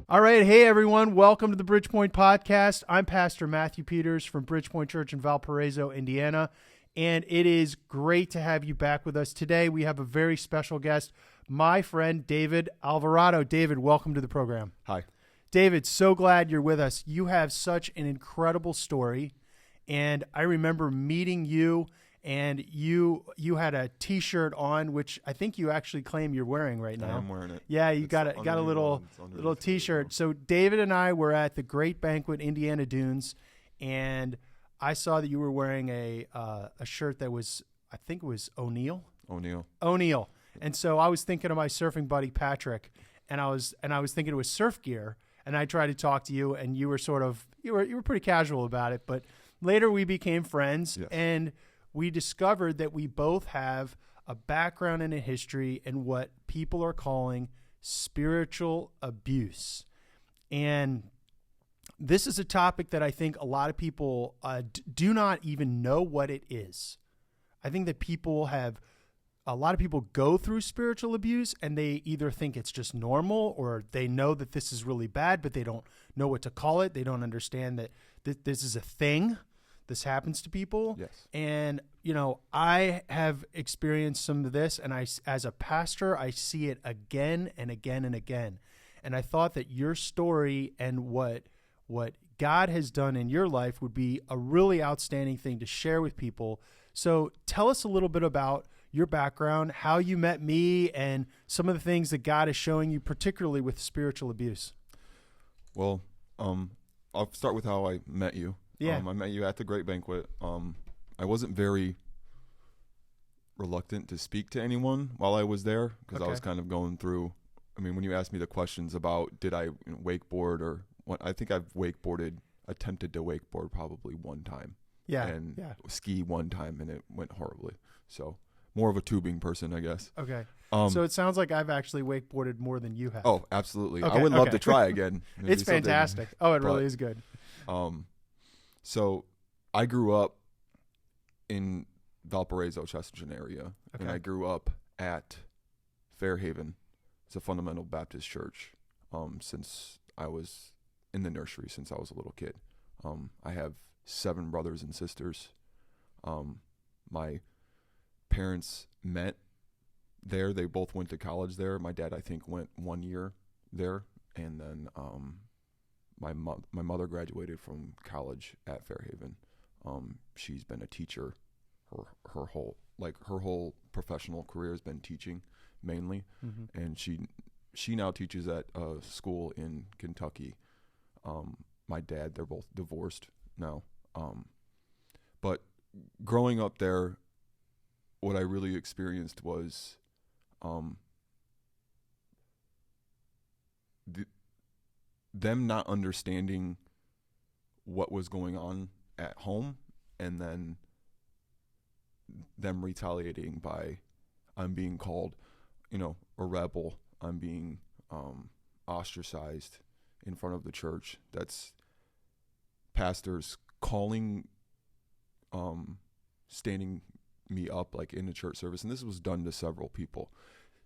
All right. Hey, everyone. Welcome to the Bridgepoint Podcast. I'm Pastor Matthew Pieters from Bridgepoint Church in Valparaiso, Indiana, and it is great to have you back with us. Today, we have a very special guest, my friend David Alvarado. David, welcome to the program. Hi. David, so glad you're with us. You have such an incredible story, and I remember meeting you, and you had a T-shirt on, which I think you actually claim you're wearing right now. I am wearing it. Yeah, you got a little T-shirt. So David and I were at the Great Banquet, Indiana Dunes, and I saw that you were wearing a shirt that was, I think it was O'Neill. And so I was thinking of my surfing buddy Patrick, and I was thinking it was surf gear, and I tried to talk to you, and you were you were pretty casual about it, but later we became friends. Yes. And we discovered that we both have a background and a history in what people are calling spiritual abuse. And this is a topic that I think a lot of people do not even know what it is. I think that a lot of people go through spiritual abuse and they either think it's just normal or they know that this is really bad, but they don't know what to call it. They don't understand that this is a thing. This happens to people. Yes. And, I have experienced some of this, and as a pastor, I see it again and again and again. And I thought that your story and what God has done in your life would be a really outstanding thing to share with people. So tell us a little bit about your background, how you met me, and some of the things that God is showing you, particularly with spiritual abuse. Well, I'll start with how I met you. Yeah. I met you at the Great Banquet. I wasn't very reluctant to speak to anyone while I was there because I was kind of going through. I mean, when you asked me the questions about did I wakeboard or what, I think I've attempted to wakeboard probably one time. Yeah. And ski one time, and it went horribly. So more of a tubing person, I guess. Okay. So it sounds like I've actually wakeboarded more than you have. Oh, absolutely. Okay, I would love to try again. It's fantastic. Oh, it really is good. So I grew up in Valparaiso, Chesterton area, and I grew up at Fairhaven. It's a fundamental Baptist church since I was in the nursery, since I was a little kid. I have 7 brothers and sisters. My parents met there. They both went to college there. My dad, I think, went 1 year there, and then my mother graduated from college at Fairhaven. She's been a teacher her whole professional career has been teaching mainly, and she now teaches at a school in Kentucky. My dad, they're both divorced now, but growing up there, what I really experienced was them not understanding what was going on at home, and then them retaliating by, I'm being called, a rebel. I'm being ostracized in front of the church. That's pastors calling, standing me up like in a church service. And this was done to several people.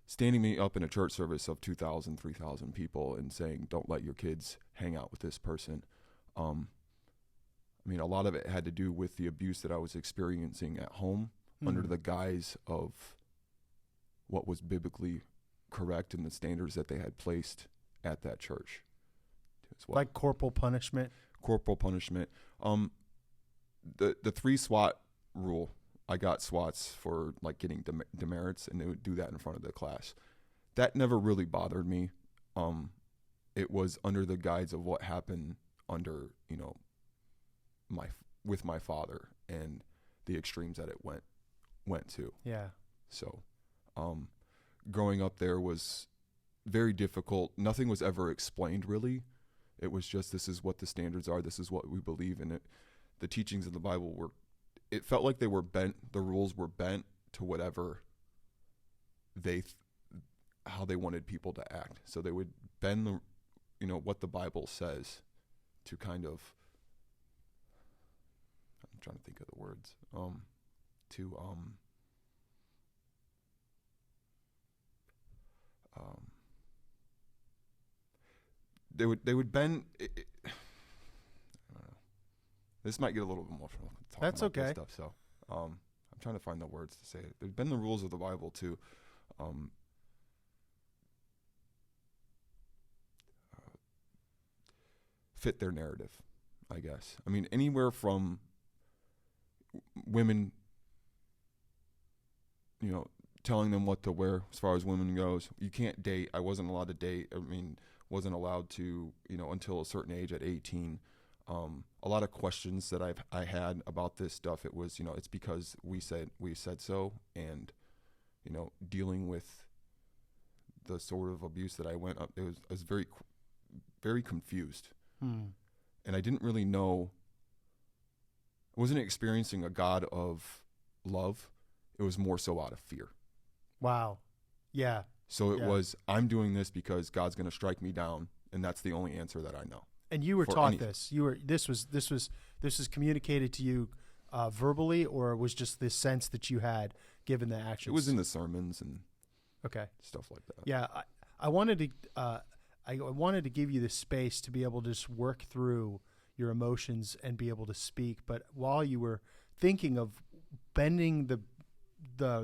Standing me up in a church service of 2,000, 3,000 people and saying, don't let your kids hang out with this person. A lot of it had to do with the abuse that I was experiencing at home under the guise of what was biblically correct and the standards that they had placed at that church as well. Like corporal punishment? Corporal punishment. The 3 SWAT rule. I got SWATs for like getting demerits, and they would do that in front of the class. That never really bothered me. It was under the guise of what happened under, with my father and the extremes that it went to. Yeah. So, growing up there was very difficult. Nothing was ever explained really. It was just, this is what the standards are. This is what we believe in. The teachings of the Bible it felt like they were bent. The rules were bent to whatever how they wanted people to act. So they would bend what the Bible says to kind of, I'm trying to think of the words, they would bend. I don't know. This might get a little emotional. That's okay. This stuff, so I'm trying to find the words to say it. They'd bend the rules of the Bible to fit their narrative, I guess. I mean, anywhere from women, telling them what to wear as far as women goes. You can't date. I wasn't allowed to date. I mean, wasn't allowed to, until a certain age at 18. A lot of questions that I had about this stuff. It was, it's because we said so, and, dealing with the sort of abuse that I went up, I was very, very confused. And I didn't really know, I wasn't experiencing a God of love. It was more so out of fear. Wow. Yeah. So it was, I'm doing this because God's going to strike me down, and that's the only answer that I know. And you were taught this. This was communicated to you verbally, or was just this sense that you had given the actions? It was in the sermons and stuff like that. Yeah, I wanted to give you the space to be able to just work through your emotions and be able to speak. But while you were thinking of bending the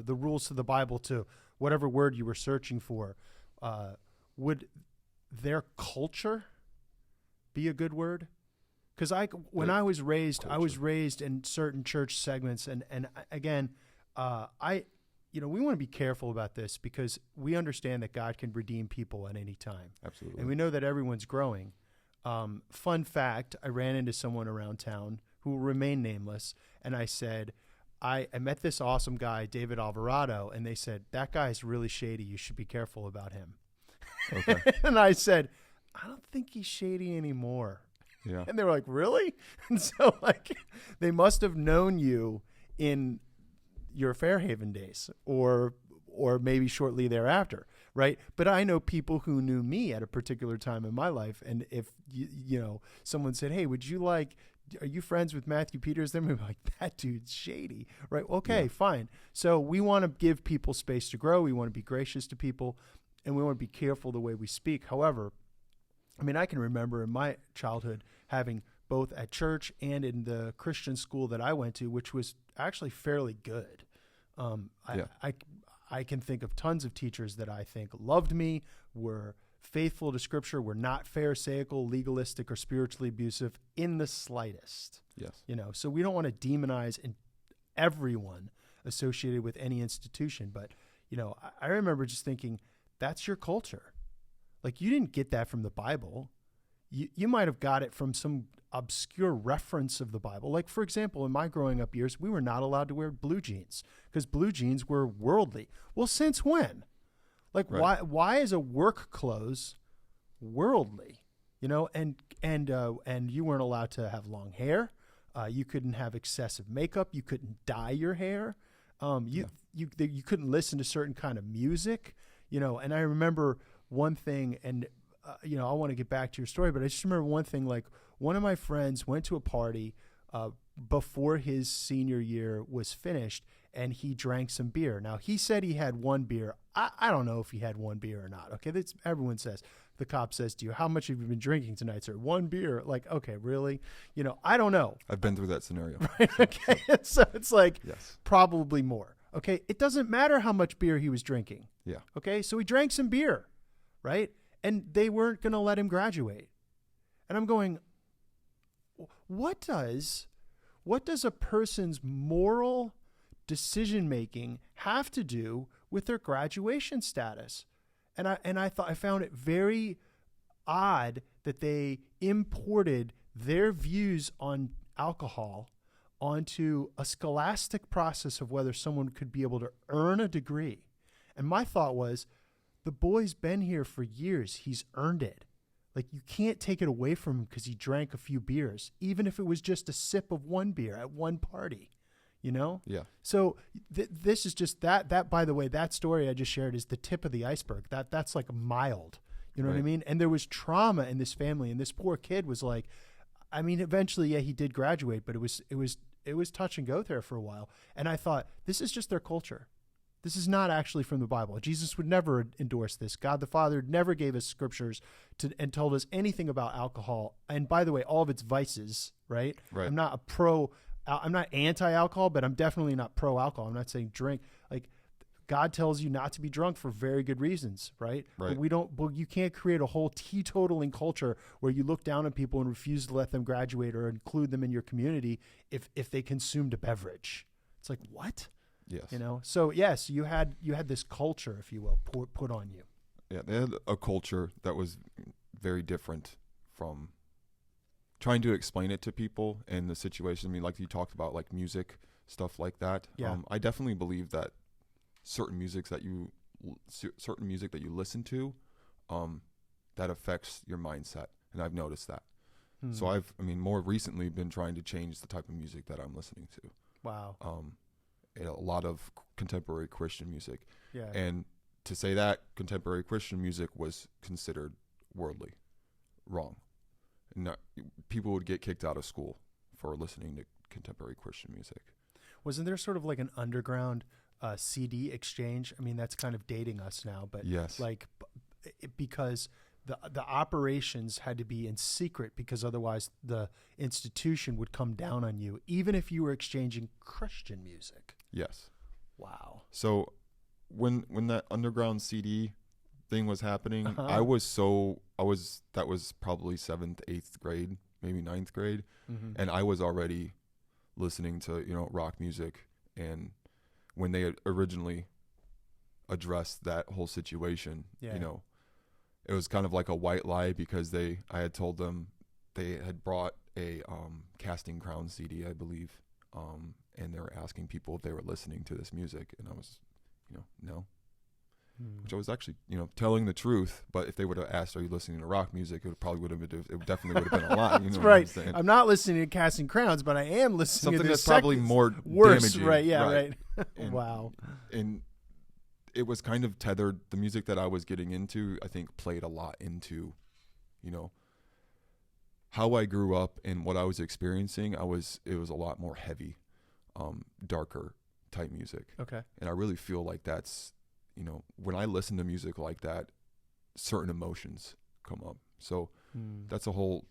rules of the Bible to whatever word you were searching for, would their culture be a good word? Because when I was raised, culture. I was raised in certain church segments, and again, we want to be careful about this because we understand that God can redeem people at any time. Absolutely. And we know that everyone's growing. Fun fact, I ran into someone around town who will remain nameless, and I said, I met this awesome guy, David Alvarado, and they said, that guy's really shady. You should be careful about him. Okay. And I said, I don't think he's shady anymore. Yeah. And they were like, really? And so they must have known you in your Fairhaven days or maybe shortly thereafter, right? But I know people who knew me at a particular time in my life, and if someone said, hey, are you friends with Matthew Pieters? They're like, that dude's shady, right? Okay, fine. So we want to give people space to grow. We want to be gracious to people, and we want to be careful the way we speak. However, I mean, I can remember in my childhood having both at church and in the Christian school that I went to, which was actually fairly good. I can think of tons of teachers that I think loved me, were faithful to Scripture, were not pharisaical, legalistic, or spiritually abusive in the slightest. Yes. So we don't want to demonize everyone associated with any institution. But, I remember just thinking, that's your culture. Like, you didn't get that from the Bible. You might have got it from some obscure reference of the Bible. Like, for example, in my growing up years, we were not allowed to wear blue jeans because blue jeans were worldly. Well, since when? Like, right. Why is a work clothes worldly? And you weren't allowed to have long hair. You couldn't have excessive makeup. You couldn't dye your hair. You couldn't listen to certain kind of music. And I remember one thing, and I want to get back to your story, but I just remember one thing. Like, one of my friends went to a party before his senior year was finished, and he drank some beer. Now, he said he had one beer. I don't know if he had one beer or not. Okay, that's everyone says. The cop says to you, how much have you been drinking tonight, sir? One beer. Like, okay, really? I don't know. I've been through that scenario. Right? Okay, so it's like probably more. Okay, it doesn't matter how much beer he was drinking. Yeah. Okay, so he drank some beer, right? And they weren't going to let him graduate. And I'm going, what does a person's moral decision-making have to do with their graduation status? And I found it very odd that they imported their views on alcohol onto a scholastic process of whether someone could be able to earn a degree. And my thought was, the boy's been here for years. He's earned it. Like, you can't take it away from him because he drank a few beers, even if it was just a sip of one beer at one party, Yeah. So this is just that, by the way, that story I just shared is the tip of the iceberg. That's like mild, what I mean? And there was trauma in this family, and this poor kid was like, I mean, eventually, he did graduate, but it was touch and go there for a while. And I thought, this is just their culture. this is not actually from the Bible. Jesus would never endorse this. God the Father never gave us scriptures and told us anything about alcohol. And by the way, all of its vices, right? Right. I'm not anti-alcohol, but I'm definitely not pro-alcohol. I'm not saying drink. Like, God tells you not to be drunk for very good reasons, right? Right. But you can't create a whole teetotaling culture where you look down on people and refuse to let them graduate or include them in your community if they consumed a beverage. It's like, what? Yes. You know? So yes, you had this culture, if you will, put on you. Yeah, they had a culture that was very different from trying to explain it to people in the situation. I mean, like you talked about, like music, stuff like that. Yeah. I definitely believe that certain music that you listen to, that affects your mindset, and I've noticed that. So I've more recently been trying to change the type of music that I'm listening to. Wow. A lot of contemporary Christian music. Yeah. And to say that contemporary Christian music was considered worldly, wrong. People would get kicked out of school for listening to contemporary Christian music. Wasn't there sort of like an underground CD exchange? I mean, that's kind of dating us now, but yes, like because the operations had to be in secret, because otherwise the institution would come down on you, even if you were exchanging Christian music. Yes. Wow. So when that underground CD thing was happening, that was probably 7th, 8th grade, maybe 9th grade. Mm-hmm. And I was already listening to, rock music. And when they had originally addressed that whole situation, it was kind of like a white lie, because I had told them they had brought a Casting Crowns CD, I believe. And they were asking people if they were listening to this music. And I was, no. Which I was actually, telling the truth. But if they would have asked, "Are you listening to rock music?" It definitely would have been a lie. That's right. I'm not listening to Casting Crowns, but I am listening something to that's probably more worse. damaging. Right? Yeah. Right. And, wow. And it was kind of tethered. The music that I was getting into, I think, played a lot into, how I grew up and what I was experiencing. It was a lot more heavy, darker type music. Okay. And I really feel like that's, when I listen to music like that, certain emotions come up. So that's a whole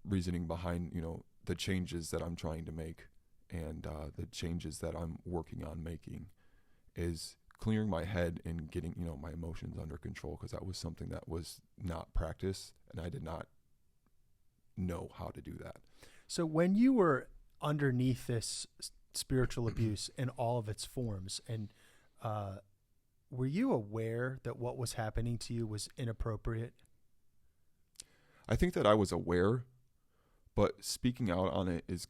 reasoning behind, the changes that I'm trying to make, and the changes that I'm working on making is clearing my head and getting, my emotions under control, because that was something that was not practiced, and I did not know how to do that. So when you were underneath this spiritual abuse in all of its forms, and were you aware that what was happening to you was inappropriate? I think that I was aware, but speaking out on it is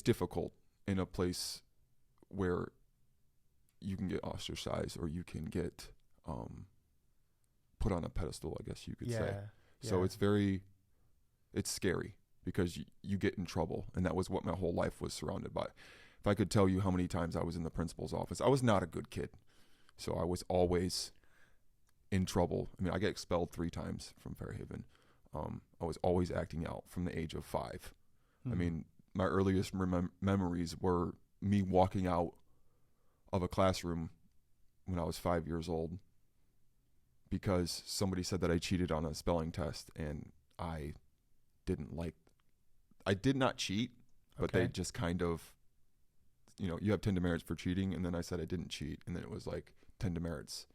difficult in a place where you can get ostracized, or you can get put on a pedestal, I guess you could say. So it's scary, because you get in trouble, and that was what my whole life was surrounded by. If I could tell you how many times I was in the principal's office, I was not a good kid. So I was always in trouble. I mean, I got expelled 3 times from Fairhaven. I was always acting out from the age of 5. I mean, my earliest memories were me walking out of a classroom when I was 5 years old, because somebody said that I cheated on a spelling test, and I did not cheat, but they just kind of, you have 10 demerits for cheating, and then I said I didn't cheat, and then it was like 10 demerits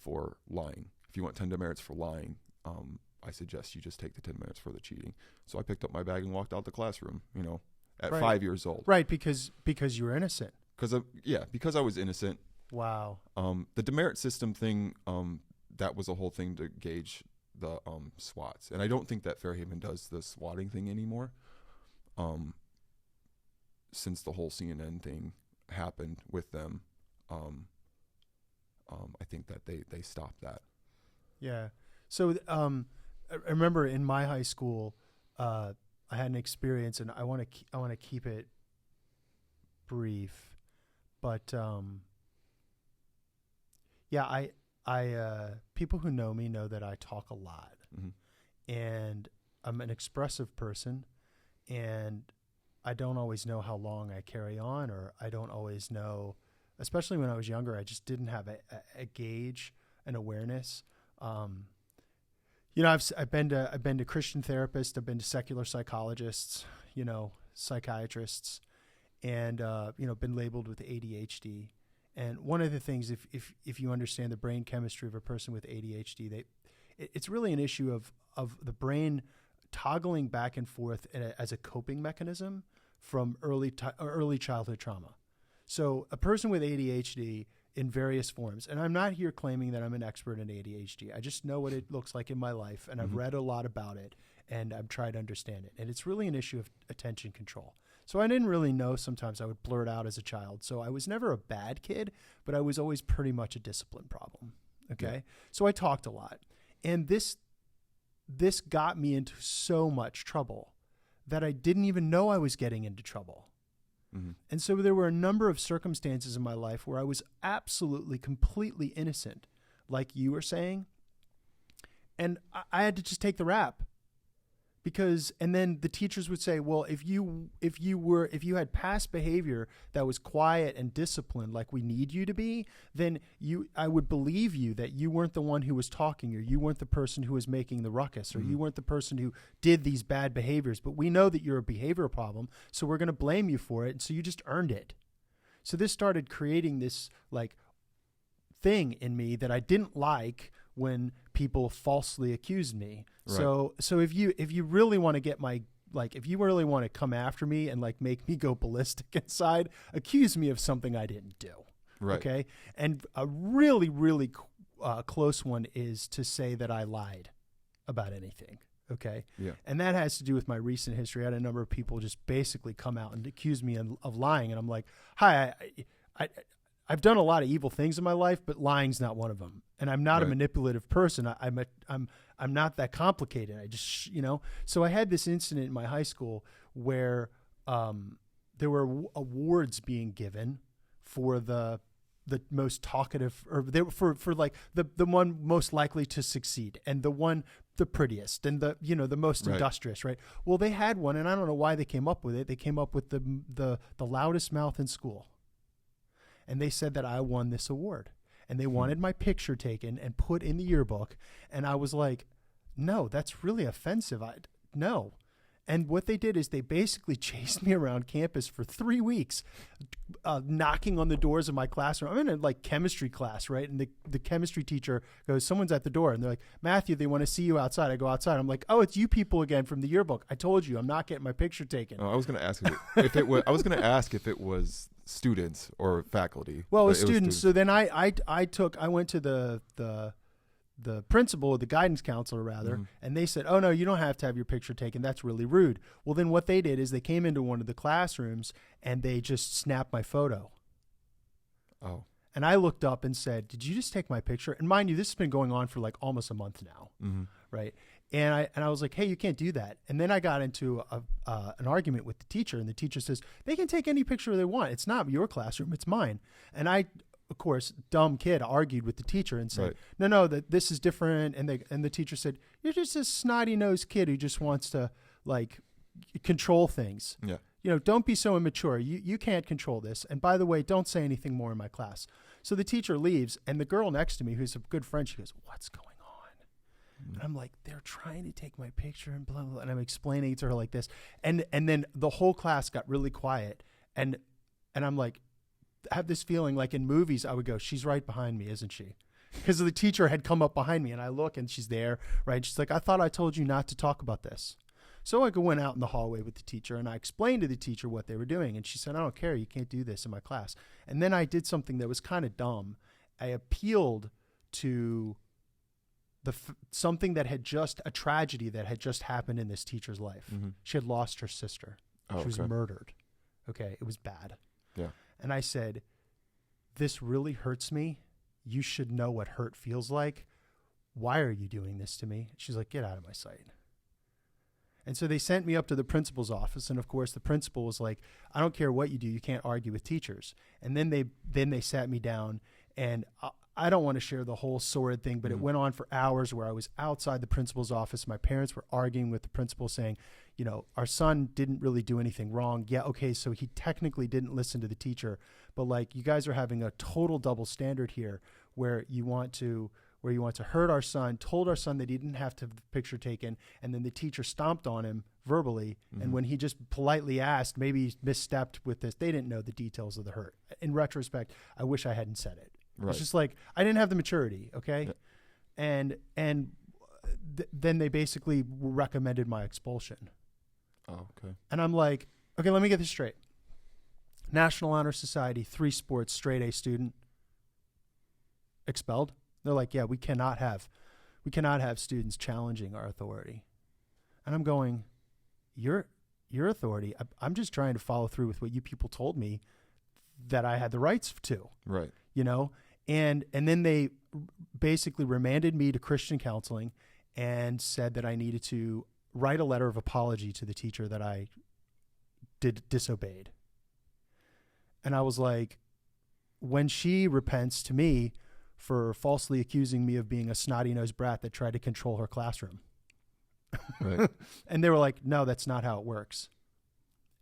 for lying. If you want 10 demerits for lying, I suggest you just take the 10 demerits for the cheating. So I picked up my bag and walked out the classroom, at 5 years old. Right, because you were innocent. Because I was innocent. Wow. The demerit system thing, that was a whole thing to gauge the SWATs. And I don't think that Fairhaven does the swatting thing anymore. Since the whole CNN thing happened with them, I think that they stopped that. Yeah. So I remember in my high school, I had an experience, and I want to keep it brief, but I people who know me know that I talk a lot, and I'm an expressive person, and I don't always know how long I carry on, or I don't always know, especially when I was younger, I just didn't have a gauge, an awareness. I've been to Christian therapists, I've been to secular psychologists, psychiatrists, and been labeled with ADHD. And one of the things, if you understand the brain chemistry of a person with ADHD, it's really an issue of the brain toggling back and forth as a coping mechanism from early childhood trauma. So a person with ADHD in various forms, and I'm not here claiming that I'm an expert in ADHD. I just know what it looks like in my life, and I've read a lot about it, and I've tried to understand it. And it's really an issue of attention control. So I didn't really know. Sometimes I would blurt out as a child. So I was never a bad kid, but I was always pretty much a discipline problem. Okay. Yeah. So I talked a lot. And this got me into so much trouble that I didn't even know I was getting into trouble. Mm-hmm. And so there were a number of circumstances in my life where I was absolutely, completely innocent, like you were saying. And I had to just take the rap. And then the teachers would say, well, if you had past behavior that was quiet and disciplined like we need you to be, then I would believe you that you weren't the one who was talking, or you weren't the person who was making the ruckus, or you weren't the person who did these bad behaviors. But we know that you're a behavioral problem, so we're going to blame you for it. And so you just earned it. So this started creating this thing in me that I didn't like when people falsely accused me. Right. So if you really want to get if you really want to come after me and make me go ballistic inside, accuse me of something I didn't do. Right. Okay. And a really, really close one is to say that I lied about anything. Okay. Yeah. And that has to do with my recent history. I had a number of people just basically come out and accuse me of lying. And I'm like, hi, I've done a lot of evil things in my life, but lying's not one of them. And I'm not a manipulative person. I'm not that complicated. I just, So I had this incident in my high school where there were awards being given for the most talkative, or for the one most likely to succeed, and the prettiest, and the most industrious, right? Well, they had one, and I don't know why they came up with it. They came up with the loudest mouth in school. And they said that I won this award, and they wanted my picture taken and put in the yearbook. And I was like, no, that's really offensive. No. And what they did is they basically chased me around campus for 3 weeks, knocking on the doors of my classroom. I'm in a chemistry class, right? And the chemistry teacher goes, someone's at the door. And they're like, Matthew, they want to see you outside. I go outside. I'm like, oh, it's you people again from the yearbook. I told you, I'm not getting my picture taken. Oh, I was going to ask if it was students or faculty. Well, it was students. So then I went to the principal, or the guidance counselor rather, and they said, oh no, you don't have to have your picture taken. That's really rude. Well, then what they did is they came into one of the classrooms and they just snapped my photo. Oh. And I looked up and said, did you just take my picture? And mind you, this has been going on for almost a month now. Right. And I was like, hey, you can't do that. And then I got into an argument with the teacher, and the teacher says, they can take any picture they want. It's not your classroom, it's mine. And I, of course, dumb kid, argued with the teacher and said, no, that this is different. And the teacher said, you're just a snotty-nosed kid who just wants to control things. Yeah. Don't be so immature. You can't control this. And by the way, don't say anything more in my class. So the teacher leaves, and the girl next to me, who's a good friend, she goes, what's going on? And I'm like, they're trying to take my picture and blah, blah, blah. And I'm explaining it to her like this. And then the whole class got really quiet. And I'm like, I have this feeling like in movies, I would go, she's right behind me, isn't she? Because the teacher had come up behind me, and I look, and she's there, right? She's like, I thought I told you not to talk about this. So I went out in the hallway with the teacher, and I explained to the teacher what they were doing. And she said, I don't care. You can't do this in my class. And then I did something that was kind of dumb. I appealed to something that had a tragedy that had just happened in this teacher's life. She had lost her sister. She was murdered. Okay. It was bad. Yeah. And I said, this really hurts me. You should know what hurt feels like. Why are you doing this to me? She's like, get out of my sight. And so they sent me up to the principal's office. And of course the principal was like, I don't care what you do. You can't argue with teachers. And then they sat me down, and I don't want to share the whole sordid thing, but it went on for hours where I was outside the principal's office. My parents were arguing with the principal saying, you know, our son didn't really do anything wrong. Yeah, okay, so he technically didn't listen to the teacher, but like you guys are having a total double standard here where you want to hurt our son, told our son that he didn't have to have the picture taken, and then the teacher stomped on him verbally. And when he just politely asked, maybe he misstepped with this, they didn't know the details of the hurt. In retrospect, I wish I hadn't said it. Right. It's just like, I didn't have the maturity. Okay. Yeah. And then they basically recommended my expulsion. Oh, okay. And I'm like, okay, let me get this straight. National Honor Society, 3 sports, straight A student, expelled. They're like, yeah, we cannot have students challenging our authority. And I'm going, your authority, I'm just trying to follow through with what you people told me that I had the rights to. Right. You know? And then they basically remanded me to Christian counseling and said that I needed to write a letter of apology to the teacher that I disobeyed. And I was like, when she repents to me for falsely accusing me of being a snotty-nosed brat that tried to control her classroom. Right. And they were like, no, that's not how it works.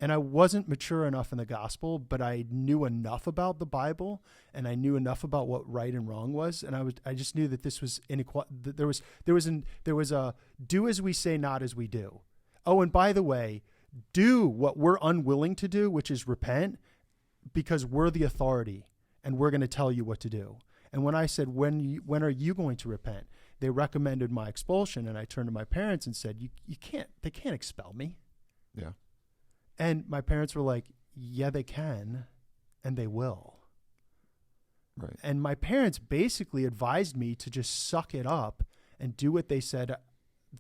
And I wasn't mature enough in the gospel, but I knew enough about the Bible and I knew enough about what right and wrong was. And I just knew that this was inequality. There was a do as we say, not as we do. Oh, and by the way, do what we're unwilling to do, which is repent, because we're the authority and we're going to tell you what to do. And when I said, when are you going to repent? They recommended my expulsion. And I turned to my parents and said, they can't expel me. Yeah. And my parents were like, yeah, they can, and they will. Right. And my parents basically advised me to just suck it up and do what they said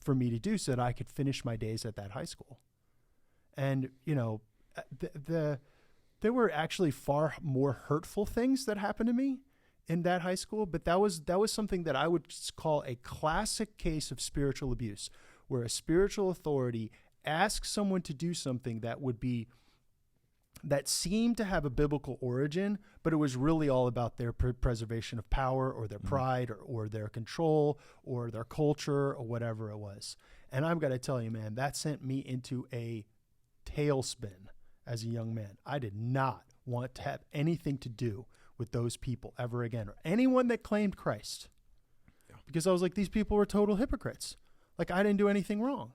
for me to do so that I could finish my days at that high school. And, you know, there were actually far more hurtful things that happened to me in that high school, but that was something that I would call a classic case of spiritual abuse, where a spiritual authority ask someone to do something that seemed to have a biblical origin, but it was really all about their preservation of power or their pride or their control or their culture or whatever it was. And I've got to tell you, man, that sent me into a tailspin as a young man. I did not want to have anything to do with those people ever again, or anyone that claimed Christ, because I was like, these people were total hypocrites. Like, I didn't do anything wrong.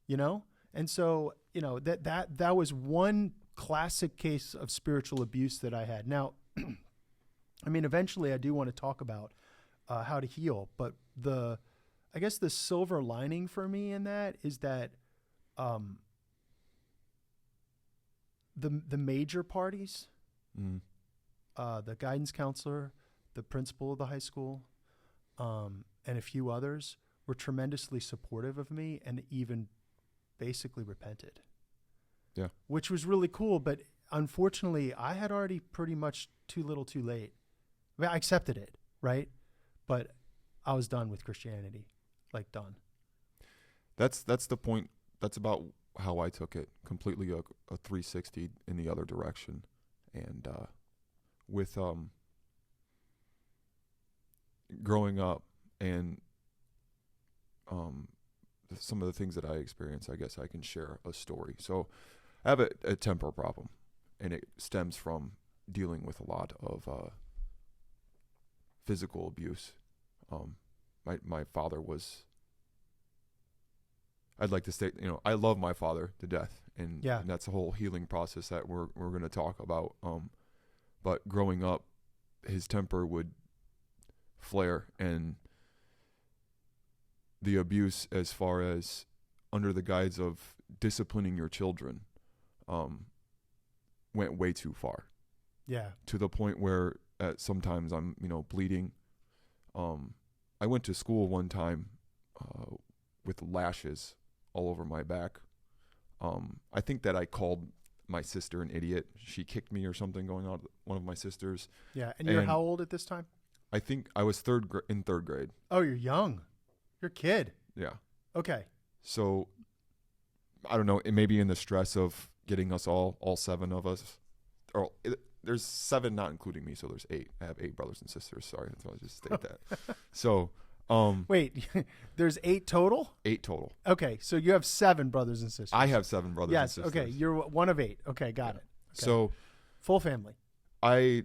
You know? And so, you know, that was one classic case of spiritual abuse that I had. Now, I mean, eventually I do want to talk about how to heal, but I guess the silver lining for me in that is that the major parties, the guidance counselor, the principal of the high school, and a few others were tremendously supportive of me and even basically repented. Yeah. Which was really cool, but unfortunately I had already pretty much too little too late. I mean, I accepted it, right? But I was done with Christianity. Like, done. That's the point. That's about how I took it. Completely a 360 in the other direction. And with growing up and some of the things that I experienced, I guess I can share a story. So I have a temper problem, and it stems from dealing with a lot of physical abuse. My father was, I'd like to state, you know, I love my father to death, and that's a whole healing process that we're going to talk about. But growing up, his temper would flare, and the abuse, as far as under the guise of disciplining your children, went way too far. Yeah. To the point where sometimes I'm, bleeding. I went to school one time with lashes all over my back. I think that I called my sister an idiot. She kicked me or something going on with one of my sisters. Yeah. And you're how old at this time? I think I was in third grade. Oh, you're young. You're a kid. Yeah. Okay. So, I don't know, it may be in the stress of getting us all 7 of us, or there's 7, not including me, so there's 8. I have 8 brothers and sisters. Sorry, that's why I just state that. So, wait, there's 8 total? 8 total. Okay, so you have 7 brothers and sisters. I have 7 brothers and sisters. Yes, okay, you're one of 8. Okay, got it. Okay. So, full family. I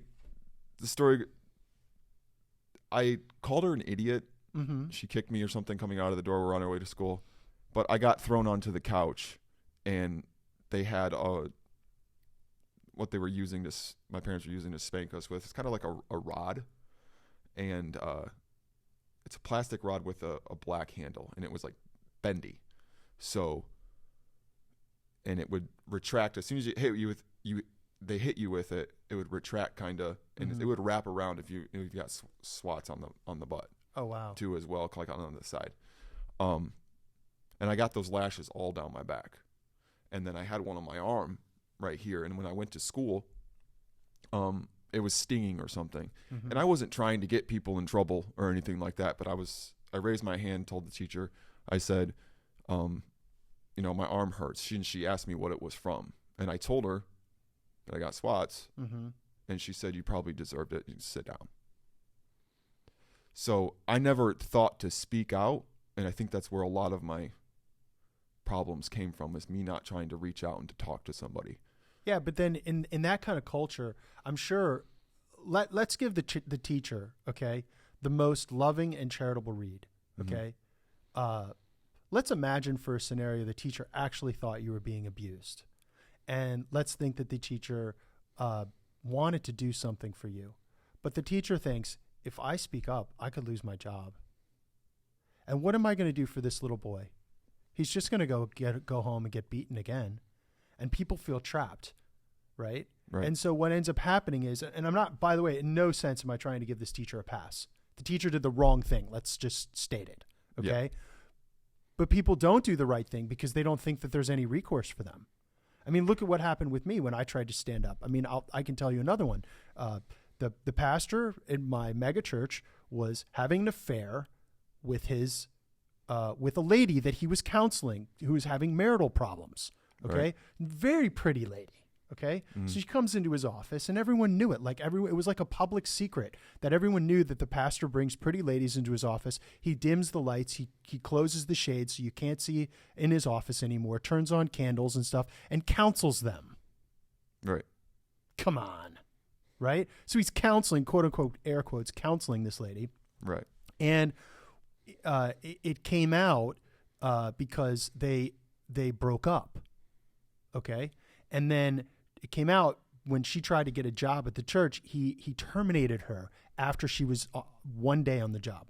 called her an idiot. Mm-hmm. She kicked me or something coming out of the door. We're on our way to school. But I got thrown onto the couch, and they had what they were using my parents were using to spank us with. It's kind of like a rod, and it's a plastic rod with a black handle, and it was like bendy. So, and it would retract as soon as they hit you with it. It would retract kind of, and it would wrap around if you got swats on the butt. Oh wow! Too as well, like on the side. And I got those lashes all down my back, and then I had one on my arm right here. And when I went to school, it was stinging or something. Mm-hmm. And I wasn't trying to get people in trouble or anything like that, but I raised my hand, told the teacher, I said, my arm hurts. She asked me what it was from, and I told her that I got swats, and she said, you probably deserved it. You sit down. So I never thought to speak out, and I think that's where a lot of my problems came from, is me not trying to reach out and to talk to somebody. Yeah, but then in that kind of culture, I'm sure, let's give the teacher, okay, the most loving and charitable read, okay? Let's imagine for a scenario the teacher actually thought you were being abused. And let's think that the teacher wanted to do something for you. But the teacher thinks, if I speak up, I could lose my job. And what am I going to do for this little boy? He's just going to go home and get beaten again. And people feel trapped, right? And so what ends up happening is, and I'm not, by the way, in no sense am I trying to give this teacher a pass. The teacher did the wrong thing. Let's just state it, okay? Yeah. But people don't do the right thing because they don't think that there's any recourse for them. I mean, look at what happened with me when I tried to stand up. I mean, I can tell you another one. The pastor in my mega church was having an affair with with a lady that he was counseling who was having marital problems. Okay. Right. Very pretty lady. Okay. So she comes into his office and everyone knew it. It was like a public secret that everyone knew that the pastor brings pretty ladies into his office. He dims the lights. He closes the shades so you can't see in his office anymore, turns on candles and stuff, and counsels them. Right. Come on. Right. So he's counseling, quote unquote, air quotes, counseling this lady. Right. And it came out because they broke up. Okay. And then it came out when she tried to get a job at the church, he terminated her after she was 1 day on the job.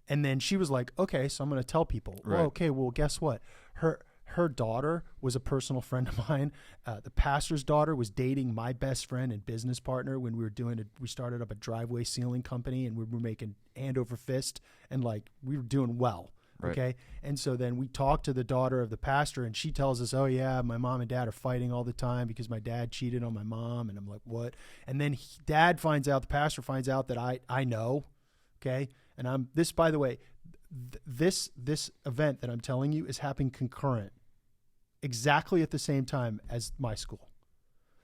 And then she was like, okay, so I'm going to tell people. Right. Well, okay, well, guess what? Her daughter was a personal friend of mine. The pastor's daughter was dating my best friend and business partner when we started up a driveway sealing company, and we were making hand over fist, and we were doing well. Right. Okay. And so then we talked to the daughter of the pastor, and she tells us, oh yeah, my mom and dad are fighting all the time because my dad cheated on my mom. And I'm like, what? And then the pastor finds out that I know. Okay. And by the way, this event that I'm telling you is happening concurrent exactly at the same time as my school.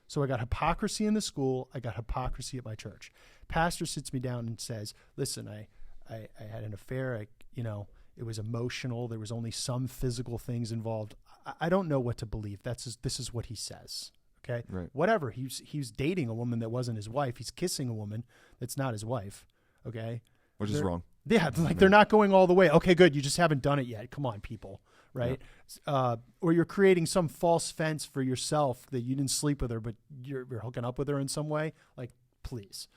So I got hypocrisy in the school. I got hypocrisy at my church. Pastor sits me down and says, listen, I had an affair. It was emotional. There was only some physical things involved. I don't know what to believe. This is what he says. Okay. Right. Whatever. He was dating a woman that wasn't his wife. He's kissing a woman that's not his wife. Okay. Which is wrong. Yeah. They're not going all the way. Okay, good. You just haven't done it yet. Come on, people. Right. Yeah. Or you're creating some false fence for yourself that you didn't sleep with her, but you're hooking up with her in some way. Please,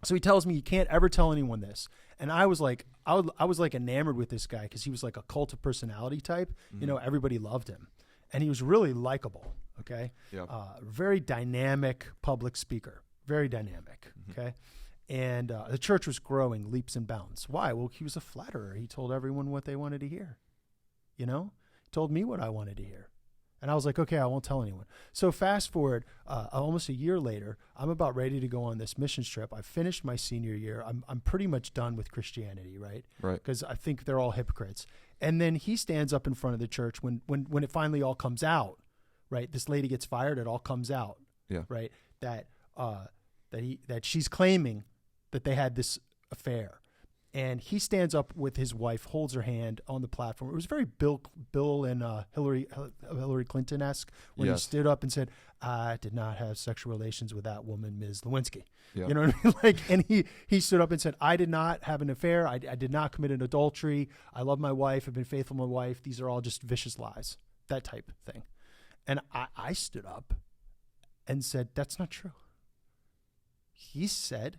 So he tells me you can't ever tell anyone this. And I was like, I was enamored with this guy because he was like a cult of personality type. Mm-hmm. Everybody loved him, and he was really likable. Okay. Yeah. Very dynamic public speaker. Very dynamic. Mm-hmm. Okay. And the church was growing leaps and bounds. Why? Well, he was a flatterer. He told everyone what they wanted to hear. He told me what I wanted to hear. And I was like, okay, I won't tell anyone. So fast forward, almost a year later, I'm about ready to go on this missions trip. I finished my senior year. I'm pretty much done with Christianity, right? Right. Because I think they're all hypocrites. And then he stands up in front of the church when it finally all comes out, right? This lady gets fired. It all comes out. Yeah. Right. That she's claiming that they had this affair. And he stands up with his wife, holds her hand on the platform. It was very Bill and Hillary Clinton-esque when he stood up and said, "I did not have sexual relations with that woman, Ms. Lewinsky." Yeah. You know what I mean? Like, and he stood up and said, "I did not have an affair. I did not commit an adultery. I love my wife. I've been faithful to my wife. These are all just vicious lies." That type of thing. And I stood up and said, "That's not true." He said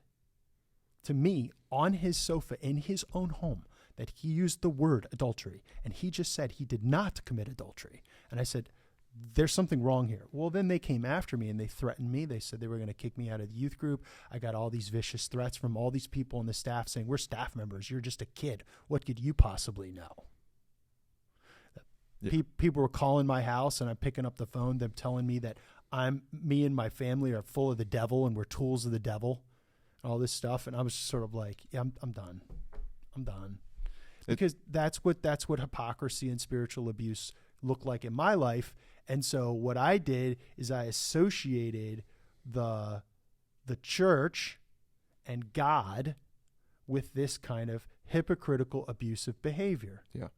to me on his sofa in his own home that he used the word adultery, and he just said he did not commit adultery. And I said, "There's something wrong here." Well, then they came after me and they threatened me. They said they were going to kick me out of the youth group. I got all these vicious threats from all these people on the staff saying, "We're staff members. You're just a kid. What could you possibly know?" Yeah. People were calling my house, and I'm picking up the phone, them telling me that me and my family are full of the devil and we're tools of the devil. All this stuff, and I was sort of like, "Yeah, I'm done. I'm done," because that's what hypocrisy and spiritual abuse look like in my life. And so what I did is I associated the church and God with this kind of hypocritical, abusive behavior. Yeah,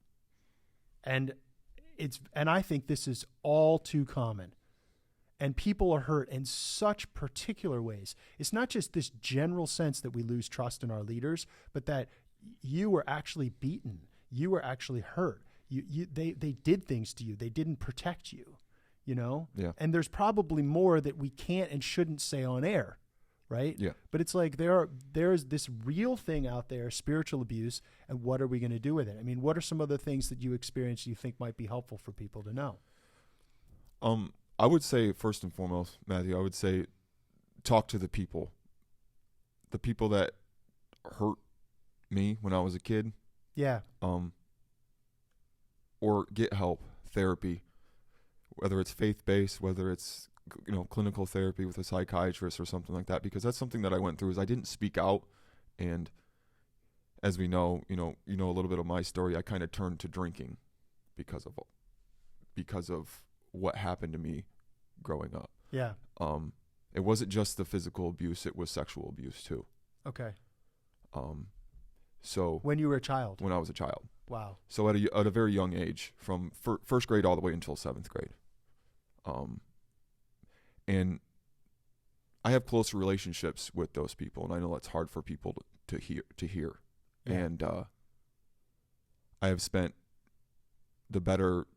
and I think this is all too common. And people are hurt in such particular ways. It's not just this general sense that we lose trust in our leaders, but that you were actually beaten. You were actually hurt. They did things to you. They didn't protect you, you know? Yeah. And there's probably more that we can't and shouldn't say on air, right? Yeah. But it's like there's this real thing out there, spiritual abuse, and what are we going to do with it? I mean, what are some other things that you experienced you think might be helpful for people to know? I would say, first and foremost, Matthew, I would say talk to the people that hurt me when I was a kid. Yeah. Or get help, therapy, whether it's faith-based, whether it's, clinical therapy with a psychiatrist or something like that, because that's something that I went through is I didn't speak out. And as we know, you know a little bit of my story, I kind of turned to drinking because of what happened to me growing up. Yeah. It wasn't just the physical abuse, it was sexual abuse too. Okay. So when you were a child? When I was a child. Wow. So at a very young age, from first grade all the way until 7th grade. And I have close relationships with those people, and I know that's hard for people to hear. Yeah. And I have spent the better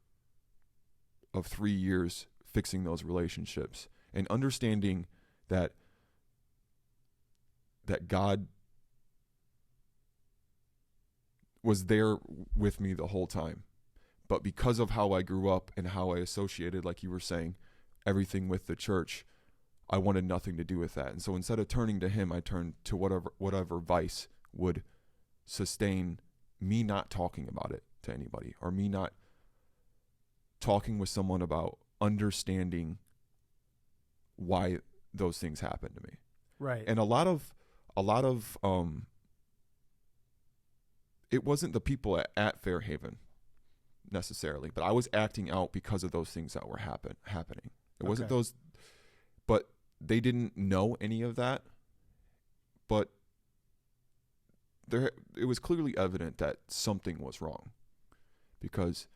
of 3 years fixing those relationships and understanding that God was there with me the whole time. But because of how I grew up and how I associated, like you were saying, everything with the church, I wanted nothing to do with that. And so instead of turning to him, I turned to whatever vice would sustain me not talking about it to anybody, or me not talking with someone about understanding why those things happened to me. Right. And a lot of it wasn't the people at Fairhaven necessarily, but I was acting out because of those things that were happening. It wasn't those, but they didn't know any of that. But it was clearly evident that something was wrong, because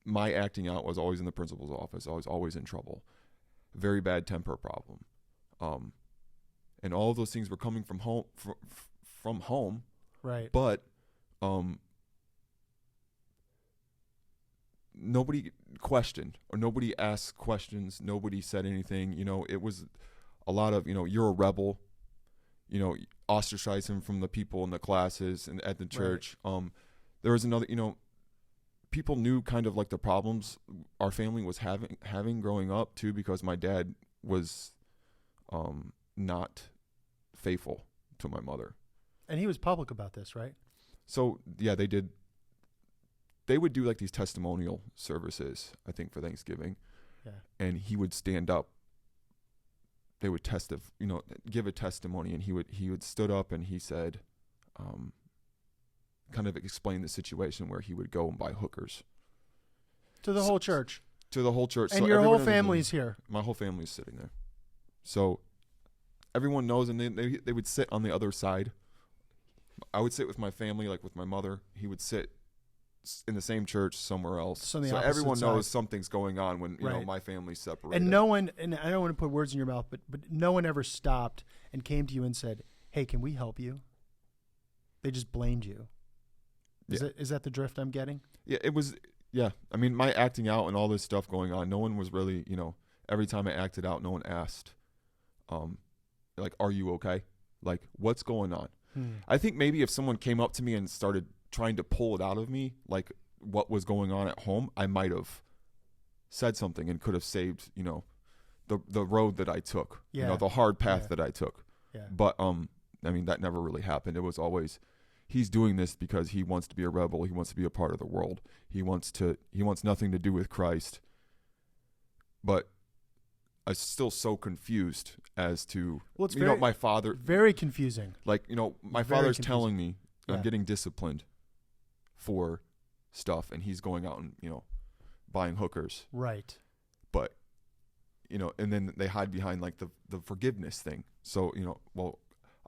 my acting out was always in the principal's office. I was always in trouble. Very bad temper problem. And all of those things were coming from home, from home. Right. But nobody questioned, or nobody asked questions. Nobody said anything. It was a lot of, you're a rebel, ostracize him from the people in the classes and at the church. Right. There was another, people knew kind of like the problems our family was having growing up too, because my dad was not faithful to my mother. And he was public about this, right? So yeah, they did. They would do like these testimonial services, I think, for Thanksgiving. Yeah. And he would stand up. They would give a testimony, and he would stood up and he said, kind of explain the situation where he would go and buy hookers to the whole church. to the whole church. And so your whole everyone in the room- family's here. My whole family's sitting there. So everyone knows, and they would sit on the other side. I would sit with my family, like with my mother. He would sit in the same church somewhere else. So on the So opposite everyone knows side. something's going on when you know Right. my family's separated. And no one, and I don't want to put words in your mouth, but no one ever stopped and came to you and said, "Hey, can we help you?" They just blamed you. Is that the drift I'm getting? Yeah, it was. Yeah, I mean, my acting out and all this stuff going on, no one was really, you know, every time I acted out, no one asked, like, are you okay? Like, what's going on? I think maybe if someone came up to me and started trying to pull it out of me, like what was going on at home, I might have said something and could have saved, you know, the road that I took, you know, the hard path that I took. Yeah. But, I mean, that never really happened. It was always, he's doing this because he wants to be a rebel. He wants to be a part of the world. He wants nothing to do with Christ. But I'm still so confused as to, Well, it's you know, my father, very confusing. like, you know, my Very father's confusing. telling me I'm Yeah. getting disciplined for stuff, and he's going out and, you know, buying hookers. Right. But, you know, and then they hide behind like the forgiveness thing. So, you know, well,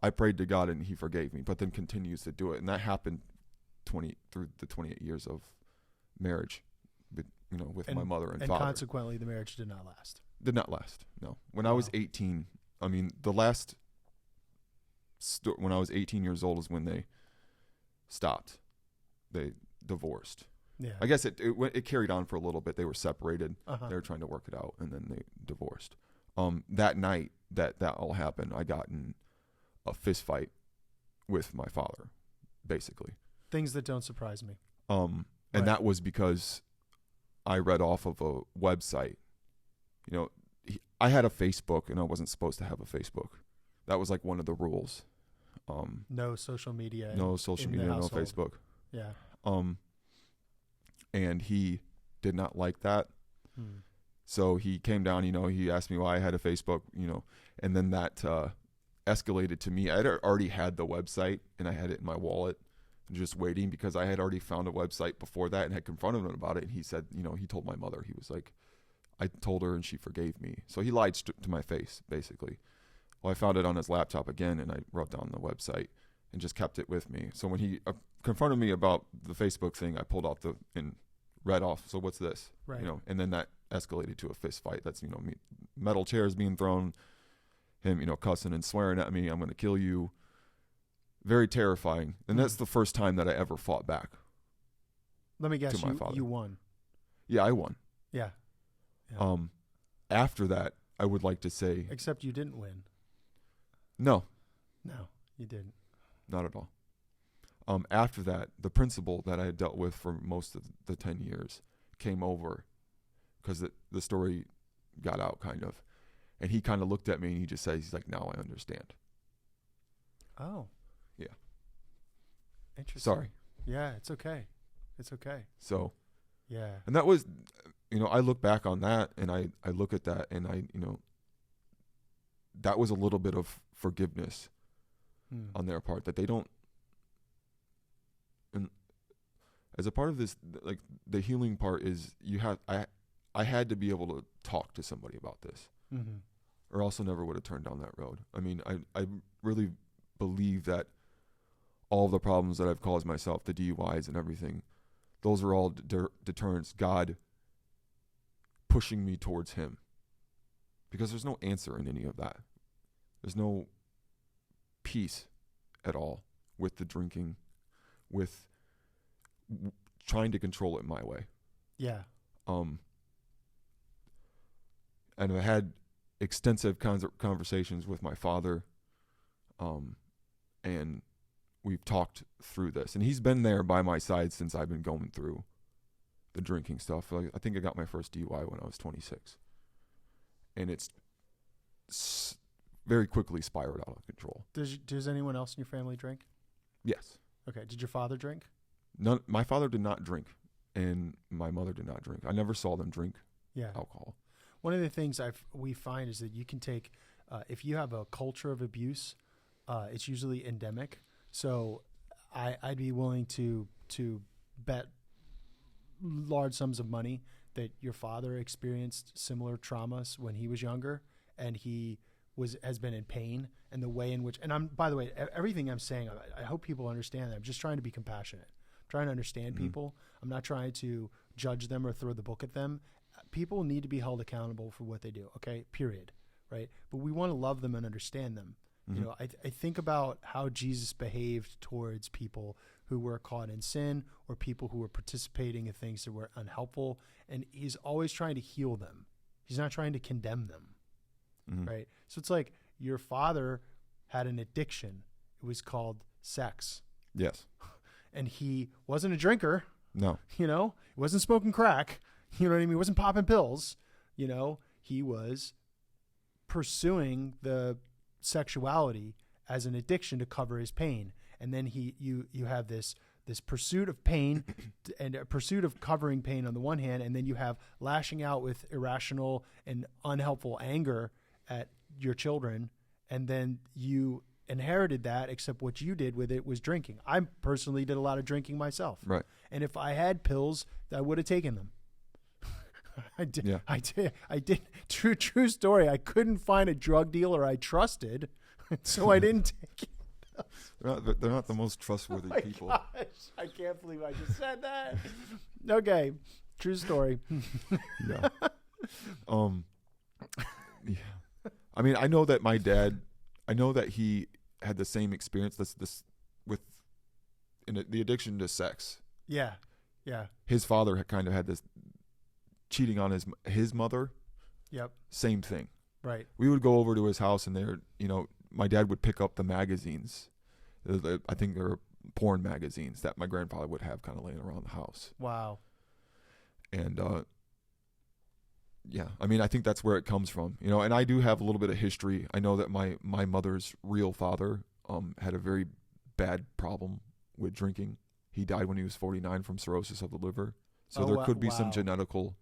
I prayed to God and he forgave me, but then continues to do it. And that happened through the 28 years of marriage, you know, with my mother and father. And consequently, the marriage did not last. Did not last. No. When I was 18, I mean, the last, when I was 18 years old is when they stopped. They divorced. Yeah. I guess it carried on for a little bit. They were separated. Uh-huh. They were trying to work it out, and then they divorced. That night that all happened, I got in a fist fight with my father, basically. Things that don't surprise me. And Right. that was because I read off of a website. You know, I had a Facebook, and I wasn't supposed to have a Facebook. That was like one of the rules. No social media. No social in the media, no household. Facebook. Yeah. And he did not like that. So he came down, you know, he asked me why I had a Facebook, you know, and then that escalated to me. I had already had the website, and I had it in my wallet, just waiting, because I had already found a website before that and had confronted him about it. And he said, you know, he told my mother, he was like, I told her and she forgave me. So he lied to my face, basically. Well, I found it on his laptop again, and I wrote down the website and just kept it with me. So when he confronted me about the Facebook thing, I pulled off and read off, so what's this? Right. You know, and then that escalated to a fist fight. That's, you know, me, metal chairs being thrown, him, you know, cussing and swearing at me, I'm going to kill you. Very terrifying. And that's the first time that I ever fought back. Let me guess, to my father. you won. Yeah, I won. Yeah. After that, I would like to say, Except you didn't win. no, No, you didn't. not at all. After that, the principal that I had dealt with for most of the 10 years came over, because the story got out, kind of. And he kind of looked at me, and he just said, he's like, now I understand. Oh. Yeah. Interesting. Sorry. Yeah, it's okay. It's okay. So, Yeah. and that was, you know, I look back on that, and I look at that, and I, you know, that was a little bit of forgiveness on their part, that they don't, and as a part of this, like, the healing part is I had to be able to talk to somebody about this, or else I never would have turned down that road. I mean, I really believe that all of the problems that I've caused myself, the DUIs and everything, those are all deterrents. God pushing me towards him, because there's no answer in any of that. There's no peace at all with the drinking, with trying to control it my way. Yeah. And I had extensive conversations with my father, and we've talked through this. And he's been there by my side since I've been going through the drinking stuff. Like, I think I got my first DUI when I was 26. And it's very quickly spiraled out of control. Does anyone else in your family drink? Yes. Okay. Did your father drink? None. My father did not drink, and my mother did not drink. I never saw them drink alcohol. One of the things we find is that you can take, if you have a culture of abuse, it's usually endemic. So I'd be willing to bet large sums of money that your father experienced similar traumas when he was younger, and he has been in pain, and the way in which, and by the way, everything I'm saying, I hope people understand that. I'm just trying to be compassionate. I'm trying to understand people. I'm not trying to judge them or throw the book at them. People need to be held accountable for what they do. Okay. Period. Right. But we want to love them and understand them. You know, I think about how Jesus behaved towards people who were caught in sin or people who were participating in things that were unhelpful. And he's always trying to heal them. He's not trying to condemn them. Right. So it's like your father had an addiction. It was called sex. Yes. And he wasn't a drinker. No. You know, he wasn't smoking crack. You know what I mean? He wasn't popping pills. You know, he was pursuing the sexuality as an addiction to cover his pain. And then you have this pursuit of pain and a pursuit of covering pain on the one hand, and then you have lashing out with irrational and unhelpful anger at your children, and then you inherited that, except what you did with it was drinking. I personally did a lot of drinking myself. Right. And if I had pills, I would have taken them. I did. Yeah. I did. True story. I couldn't find a drug dealer I trusted, so I didn't take it. They're not the most trustworthy people. Gosh, I can't believe I just said that. Okay. True story. Yeah. Yeah. I mean, I know that my dad, he had the same experience this with the addiction to sex. Yeah. Yeah. His father had kind of had this cheating on his mother. Yep. Same thing. Right. We would go over to his house, and my dad would pick up the magazines. I think there were porn magazines that my grandfather would have kind of laying around the house. Wow. And yeah, I mean, I think that's where it comes from, and I do have a little bit of history. I know that my mother's real father had a very bad problem with drinking. He died when he was 49 from cirrhosis of the liver. So there could be some genetical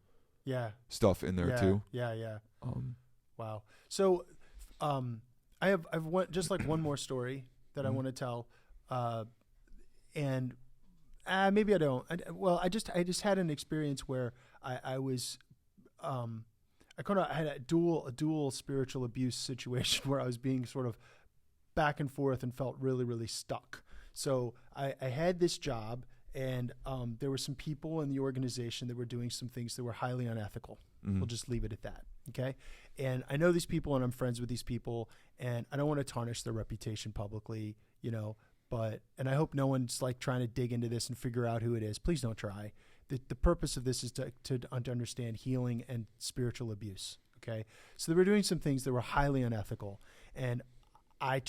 stuff in there too. Yeah. Wow. So I've one more story that I want to tell, and maybe I don't. I just had an experience where I was I had a dual spiritual abuse situation where I was being sort of back and forth and felt really, really stuck. So I had this job, and there were some people in the organization that were doing some things that were highly unethical. We'll just leave it at that. Okay. And I know these people, and I'm friends with these people, and I don't want to tarnish their reputation publicly, and I hope no one's like trying to dig into this and figure out who it is. Please don't try. The purpose of this is to understand healing and spiritual abuse. Okay. So they were doing some things that were highly unethical, and I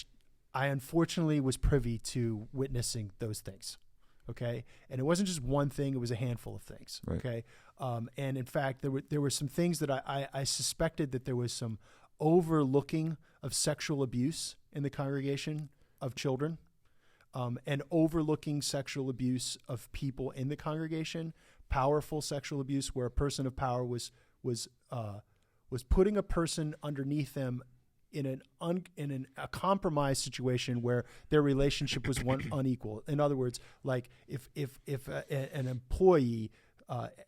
unfortunately was privy to witnessing those things. Okay. And it wasn't just one thing, it was a handful of things. Right. Okay. And in fact, there were some things that I suspected that there was some overlooking of sexual abuse in the congregation of children, and overlooking sexual abuse of people in the congregation, powerful sexual abuse where a person of power was putting a person underneath them in a compromised situation where their relationship was unequal. In other words, like if an employee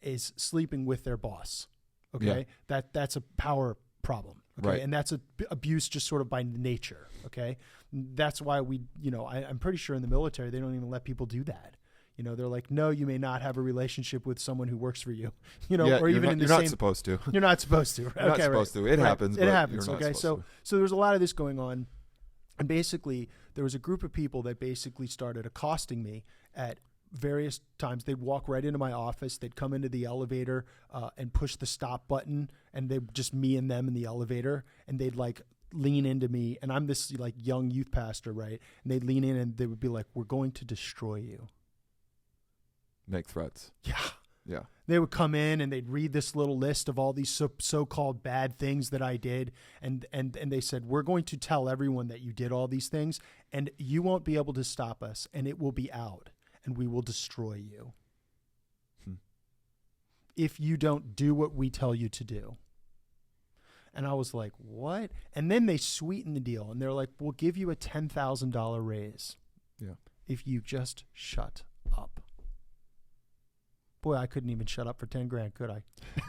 is sleeping with their boss, okay, that's a power problem, okay, right. And that's abuse just sort of by nature, okay. That's why I'm pretty sure in the military they don't even let people do that. They're like, no, you may not have a relationship with someone who works for you, or even in the same. You're not supposed to. You're not supposed to. You're not supposed to. It happens. It happens. You're not okay. So there's a lot of this going on, and basically there was a group of people that basically started accosting me at various times. They'd walk right into my office. They'd come into the elevator and push the stop button, and they just me and them in the elevator, and they'd like lean into me, and I'm this like young youth pastor, right? And they'd lean in and they would be like, "We're going to destroy you." Make threats. Yeah. They would come in and they'd read this little list of all these so-called bad things that I did. And they said, we're going to tell everyone that you did all these things, and you won't be able to stop us, and it will be out, and we will destroy you if you don't do what we tell you to do. And I was like, what? And then they sweeten the deal, and they're like, we'll give you a $10,000 raise if you just shut up. Boy, I couldn't even shut up for 10 grand, could I?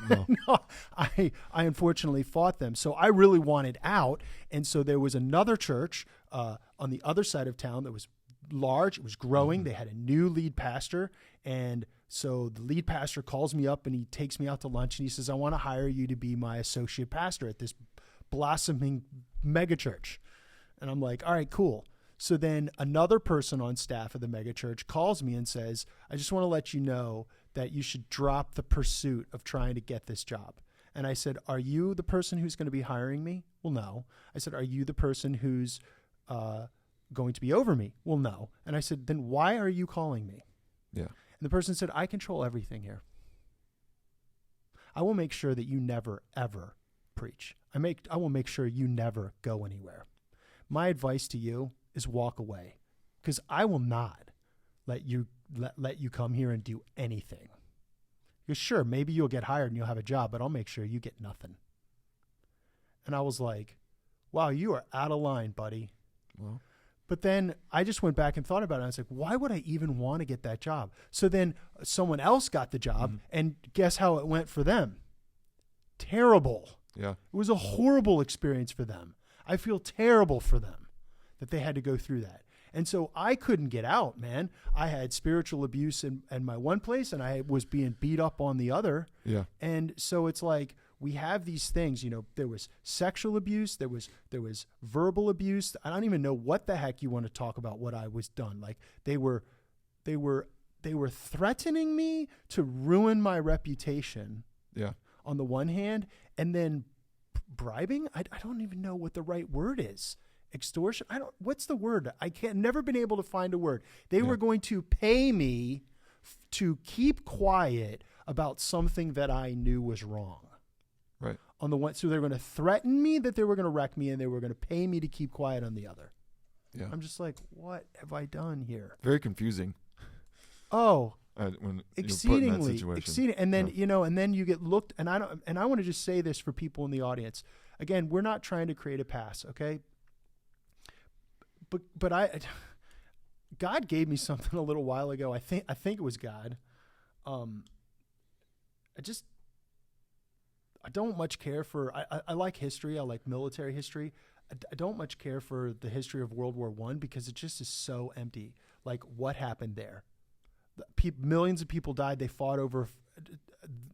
No. No, I unfortunately fought them. So I really wanted out. And so there was another church on the other side of town that was large. It was growing. They had a new lead pastor. And so the lead pastor calls me up and he takes me out to lunch and he says, I want to hire you to be my associate pastor at this blossoming megachurch. And I'm like, all right, cool. So then another person on staff of the megachurch calls me and says, I just want to let you know that you should drop the pursuit of trying to get this job. And I said, are you the person who's going to be hiring me? Well, no. I said, are you the person who's going to be over me? Well, no. And I said, then why are you calling me? Yeah. And the person said, I control everything here. I will make sure that you never, ever preach. I will make sure you never go anywhere. My advice to you is walk away, because I will not let you come here and do anything. Because sure, maybe you'll get hired and you'll have a job, but I'll make sure you get nothing. And I was like, wow, you are out of line, buddy. Well, but then I just went back and thought about it. I was like, why would I even want to get that job? So then someone else got the job, and guess how it went for them? Terrible. yeah. It was a horrible experience for them. I feel terrible for them that they had to go through that. And so I couldn't get out, man. I had spiritual abuse in my one place and I was being beat up on the other. Yeah. And so it's like, we have these things, there was sexual abuse, there was verbal abuse. I don't even know what the heck you want to talk about what I was done. Like they were threatening me to ruin my reputation. Yeah. On the one hand, and then bribing. I don't even know what the right word is. Extortion. What's the word? Never been able to find a word. They were going to pay me to keep quiet about something that I knew was wrong. Right. On the one, so they're going to threaten me that they were going to wreck me, and they were going to pay me to keep quiet on the other. Yeah. I'm just like, what have I done here? Very confusing. Oh, when exceedingly, you're put in that situation. and then and then you get looked. And I want to just say this for people in the audience. Again, we're not trying to create a pass, okay? But God gave me something a little while ago. I think it was God. I don't much care for. I like history. I like military history. I don't much care for the history of World War I because it just is so empty. Like what happened there? Millions of people died. They fought over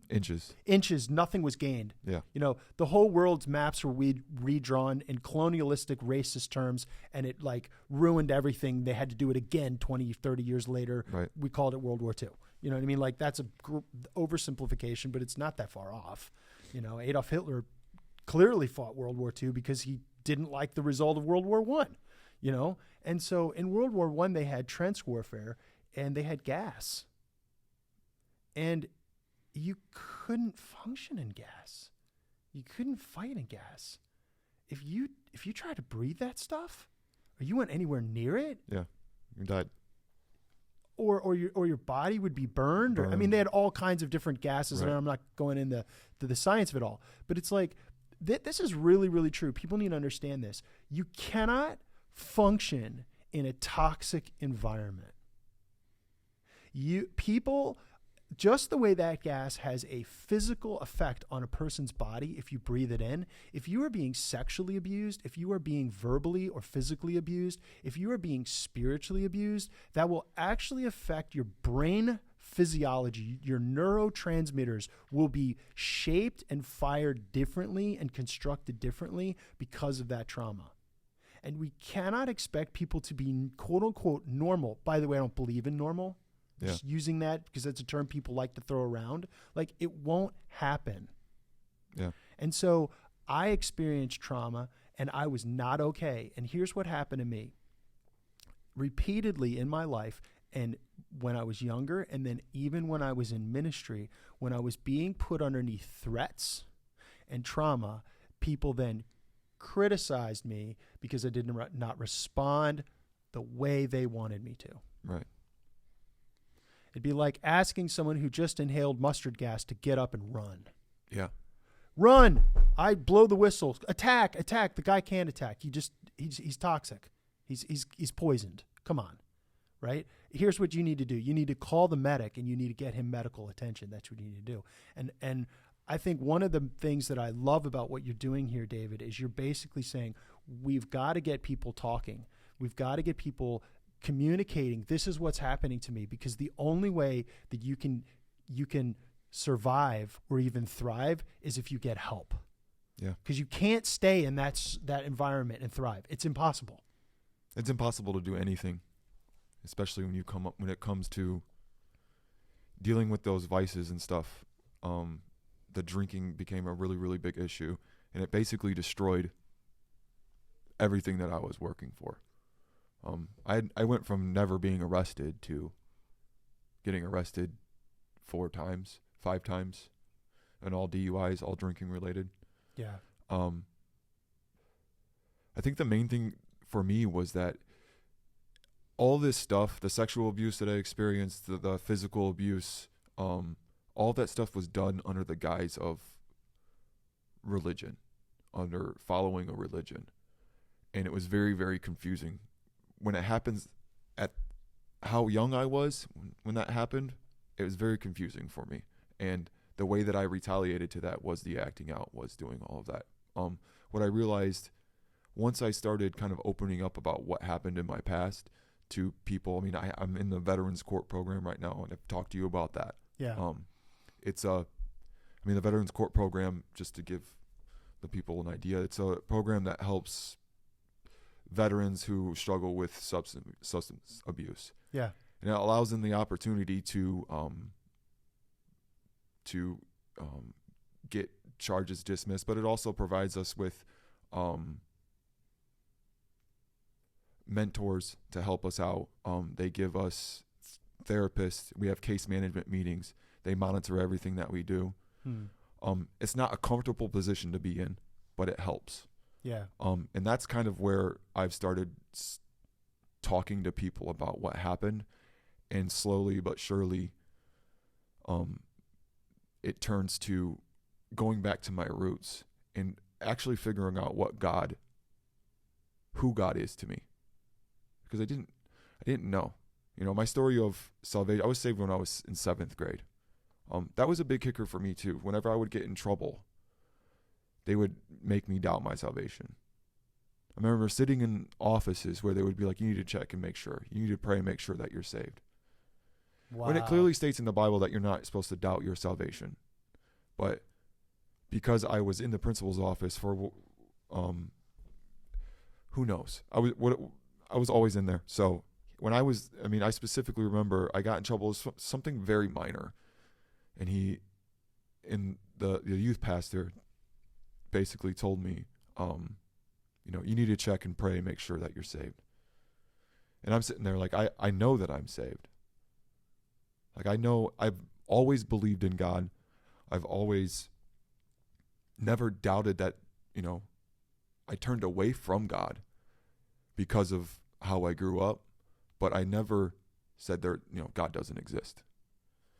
inches. Nothing was gained. Yeah. The whole world's maps were redrawn in colonialistic racist terms, and it like ruined everything. They had to do it again 20, 30 years later. Right. We called it World War II. You know what I mean? Like that's a oversimplification, but it's not that far off. Adolf Hitler clearly fought World War II because he didn't like the result of World War I. And so in World War I, they had trench warfare and they had gas. And you couldn't function in gas. You couldn't fight in gas. If you tried to breathe that stuff, or you went anywhere near it, yeah, you died. Or your body would be burned. Or, I mean, they had all kinds of different gases, right. And I'm not going into the science of it all. But it's like, this is really, really true. People need to understand this. You cannot function in a toxic environment. People, just the way that gas has a physical effect on a person's body if you breathe it in, if you are being sexually abused, if you are being verbally or physically abused, if you are being spiritually abused, that will actually affect your brain physiology. Your neurotransmitters will be shaped and fired differently and constructed differently because of that trauma. And we cannot expect people to be quote unquote normal. By the way, I don't believe in normal. Yeah. Just using that because that's a term people like to throw around. Like it won't happen. Yeah. And so I experienced trauma and I was not okay. And here's what happened to me. Repeatedly in my life, and when I was younger, and then even when I was in ministry, when I was being put underneath threats and trauma, people then criticized me because I did not respond the way they wanted me to. Right. It'd be like asking someone who just inhaled mustard gas to get up and run. Yeah. Run! I blow the whistle. Attack! The guy can't attack. He's toxic. He's poisoned. Come on. right? Here's what you need to do. You need to call the medic and you need to get him medical attention. That's what you need to do. And I think one of the things that I love about what you're doing here, David, is you're basically saying we've got to get people talking. We've got to get people communicating. This is what's happening to me, because the only way that you can survive or even thrive is if you get help. Yeah. Because you can't stay in that environment and thrive. It's impossible. It's impossible to do anything, especially when it comes to dealing with those vices and stuff. The drinking became a really, really big issue, and it basically destroyed everything that I was working for. I went from never being arrested to getting arrested 4 times, 5 times, and all DUIs, all drinking related. Yeah. I think the main thing for me was that all this stuff, the sexual abuse that I experienced, the physical abuse, all that stuff was done under the guise of religion, under following a religion. And it was very, very confusing. When it happens at how young I was when that happened, it was very confusing for me. And the way that I retaliated to that was the acting out, was doing all of that. What I realized once I started kind of opening up about what happened in my past to people, I mean, I'm in the Veterans Court program right now, and I've talked to you about that. Yeah. The Veterans Court program, just to give the people an idea, it's a program that helps veterans who struggle with substance abuse. Yeah. And it allows them the opportunity to get charges dismissed, but it also provides us with mentors to help us out. They give us therapists. We have case management meetings. They monitor everything that we do. It's not a comfortable position to be in, but it helps. Yeah. And that's kind of where I've started talking to people about what happened, and slowly but surely, it turns to going back to my roots and actually figuring out who God is to me, because I didn't know. My story of salvation, I was saved when I was in 7th grade. That was a big kicker for me too. Whenever I would get in trouble, they would make me doubt my salvation. I remember sitting in offices where they would be like, you need to check and make sure. You need to pray and make sure that you're saved. Wow. When it clearly states in the Bible that you're not supposed to doubt your salvation. But because I was in the principal's office for, who knows? I was always in there. So when I specifically remember I got in trouble with something very minor. And the youth pastor basically told me, you need to check and pray and make sure that you're saved. And I'm sitting there like, I know that I'm saved. Like, I know I've always believed in God. I've always never doubted that, I turned away from God because of how I grew up, but I never said God doesn't exist.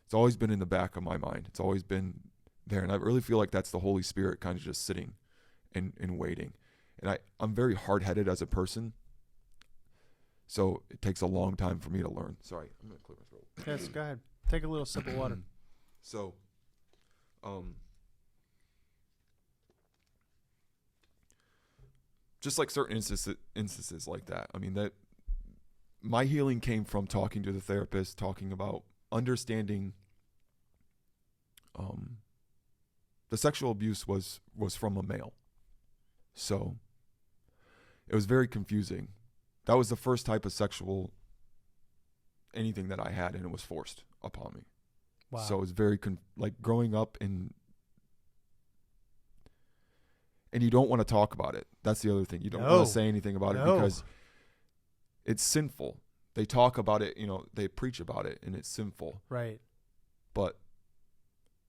It's always been in the back of my mind. It's always been there. And I really feel like that's the Holy Spirit kind of just sitting and waiting. And I'm very hard-headed as a person, so it takes a long time for me to learn. Sorry, I'm going to clear my throat. Yes, go ahead. Take a little sip of water. So, just like certain instances like that, I mean, that my healing came from talking to the therapist, talking about understanding the sexual abuse was from a male. So it was very confusing. That was the first type of sexual anything that I had, and it was forced upon me. Wow. So it was very like growing up and you don't want to talk about it. That's the other thing. You don't want to say anything about it because it's sinful. They talk about it, they preach about it, and it's sinful. Right. But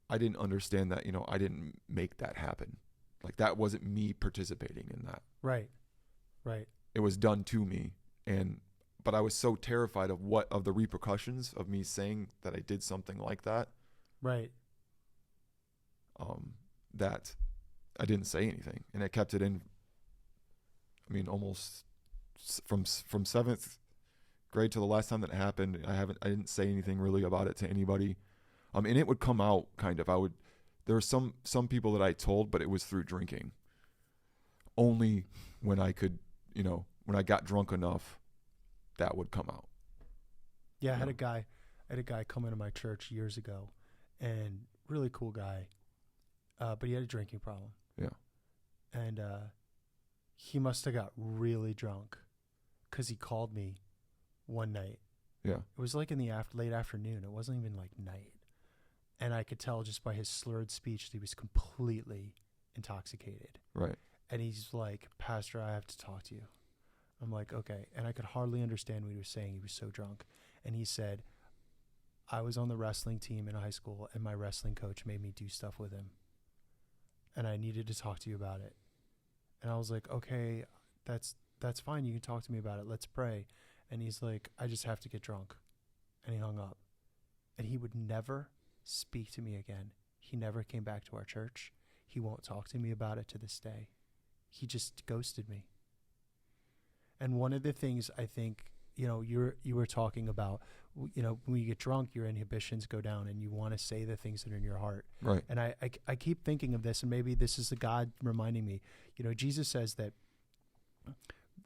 I didn't understand that, I didn't make that happen. Like, that wasn't me participating in that. Right. Right. It was done to me. But I was so terrified of the repercussions of me saying that I did something like that. Right. That I didn't say anything, and I kept it in. I mean, almost from 7th grade till the last time that happened. I didn't say anything really about it to anybody. And it would come out kind of. There were some people that I told, but it was through drinking. Only when I could, when I got drunk enough, that would come out. Yeah, I had a guy come into my church years ago, and really cool guy, but he had a drinking problem. Yeah. And he must have got really drunk because he called me one night. Yeah. It was like in the late afternoon. It wasn't even like night. And I could tell just by his slurred speech that he was completely intoxicated. Right. And he's like, Pastor, I have to talk to you. I'm like, okay. And I could hardly understand what he was saying. He was so drunk. And he said, I was on the wrestling team in high school, and my wrestling coach made me do stuff with him. And I needed to talk to you about it. And I was like, okay, that's fine. You can talk to me about it. Let's pray. And he's like, I just have to get drunk. And he hung up. And he would never speak to me again. He never came back to our church. He won't talk to me about it to this day. He just ghosted me. And one of the things I think, you were talking about, when you get drunk, your inhibitions go down and you want to say the things that are in your heart. Right. And I keep thinking of this, and maybe this is the God reminding me, Jesus says that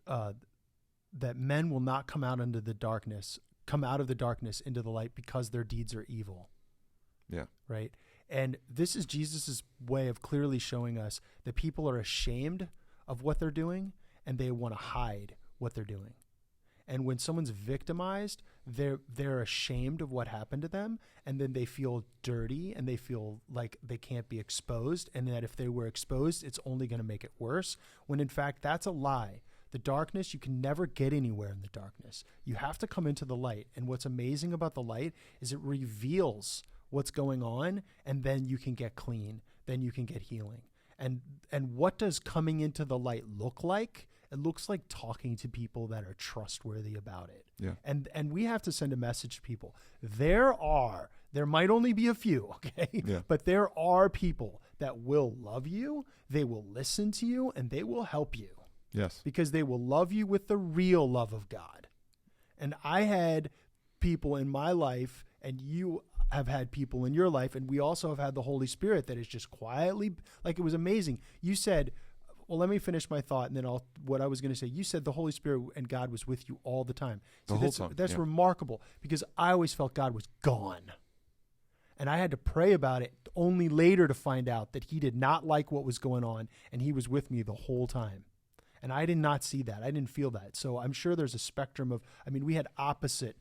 that men will not come out of the darkness into the light because their deeds are evil. Yeah. Right. And this is Jesus's way of clearly showing us that people are ashamed of what they're doing and they want to hide what they're doing. And when someone's victimized, they're ashamed of what happened to them, and then they feel dirty and they feel like they can't be exposed, and that if they were exposed, it's only going to make it worse, when in fact that's a lie. The darkness, you can never get anywhere in the darkness. You have to come into the light. And what's amazing about the light is it reveals what's going on, and then you can get clean, then you can get healing. And what does coming into the light look like? It looks like talking to people that are trustworthy about it. Yeah. And we have to send a message to people. There might only be a few, okay? Yeah. But there are people that will love you, they will listen to you, and they will help you. Yes. Because they will love you with the real love of God. And I had people in my life, and you have had people in your life, and we also have had the Holy Spirit that is just quietly, like, it was amazing. You said, well, let me finish my thought, and then what I was going to say. You said the Holy Spirit and God was with you all the time. The whole time. That's yeah. remarkable, because I always felt God was gone. And I had to pray about it only later to find out that he did not like what was going on, and he was with me the whole time. And I did not see that. I didn't feel that. So I'm sure there's a spectrum of, we had opposite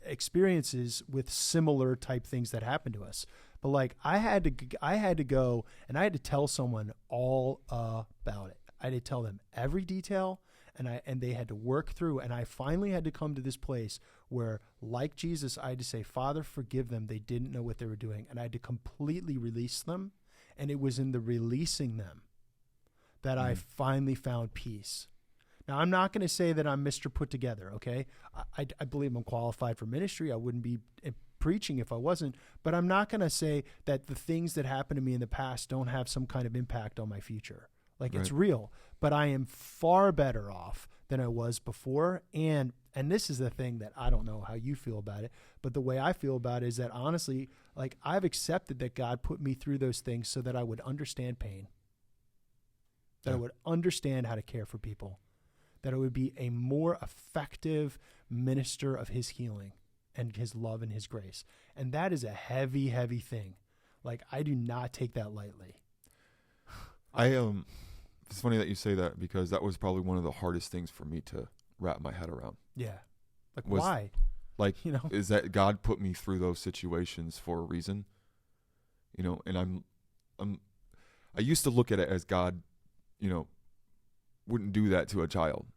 experiences with similar type things that happened to us. But like I had to go and I had to tell someone all about it. I had to tell them every detail, and they had to work through. And I finally had to come to this place where, like Jesus, I had to say, Father, forgive them. They didn't know what they were doing. And I had to completely release them. And it was in the releasing them that I finally found peace. Now, I'm not going to say that I'm Mr. Put Together, okay? I believe I'm qualified for ministry. I wouldn't be preaching if I wasn't. But I'm not going to say that the things that happened to me in the past don't have some kind of impact on my future. Like, It's real. But I am far better off than I was before. And this is the thing that I don't know how you feel about it, but the way I feel about it is that, honestly, like, I've accepted that God put me through those things so that I would understand pain. That I would understand how to care for people, that I would be a more effective minister of his healing and his love and his grace. And that is a heavy, heavy thing. Like, I do not take that lightly. It's funny that you say that, because that was probably one of the hardest things for me to wrap my head around. Yeah. Like, why? Like, is that God put me through those situations for a reason? And I used to look at it as God, wouldn't do that to a child.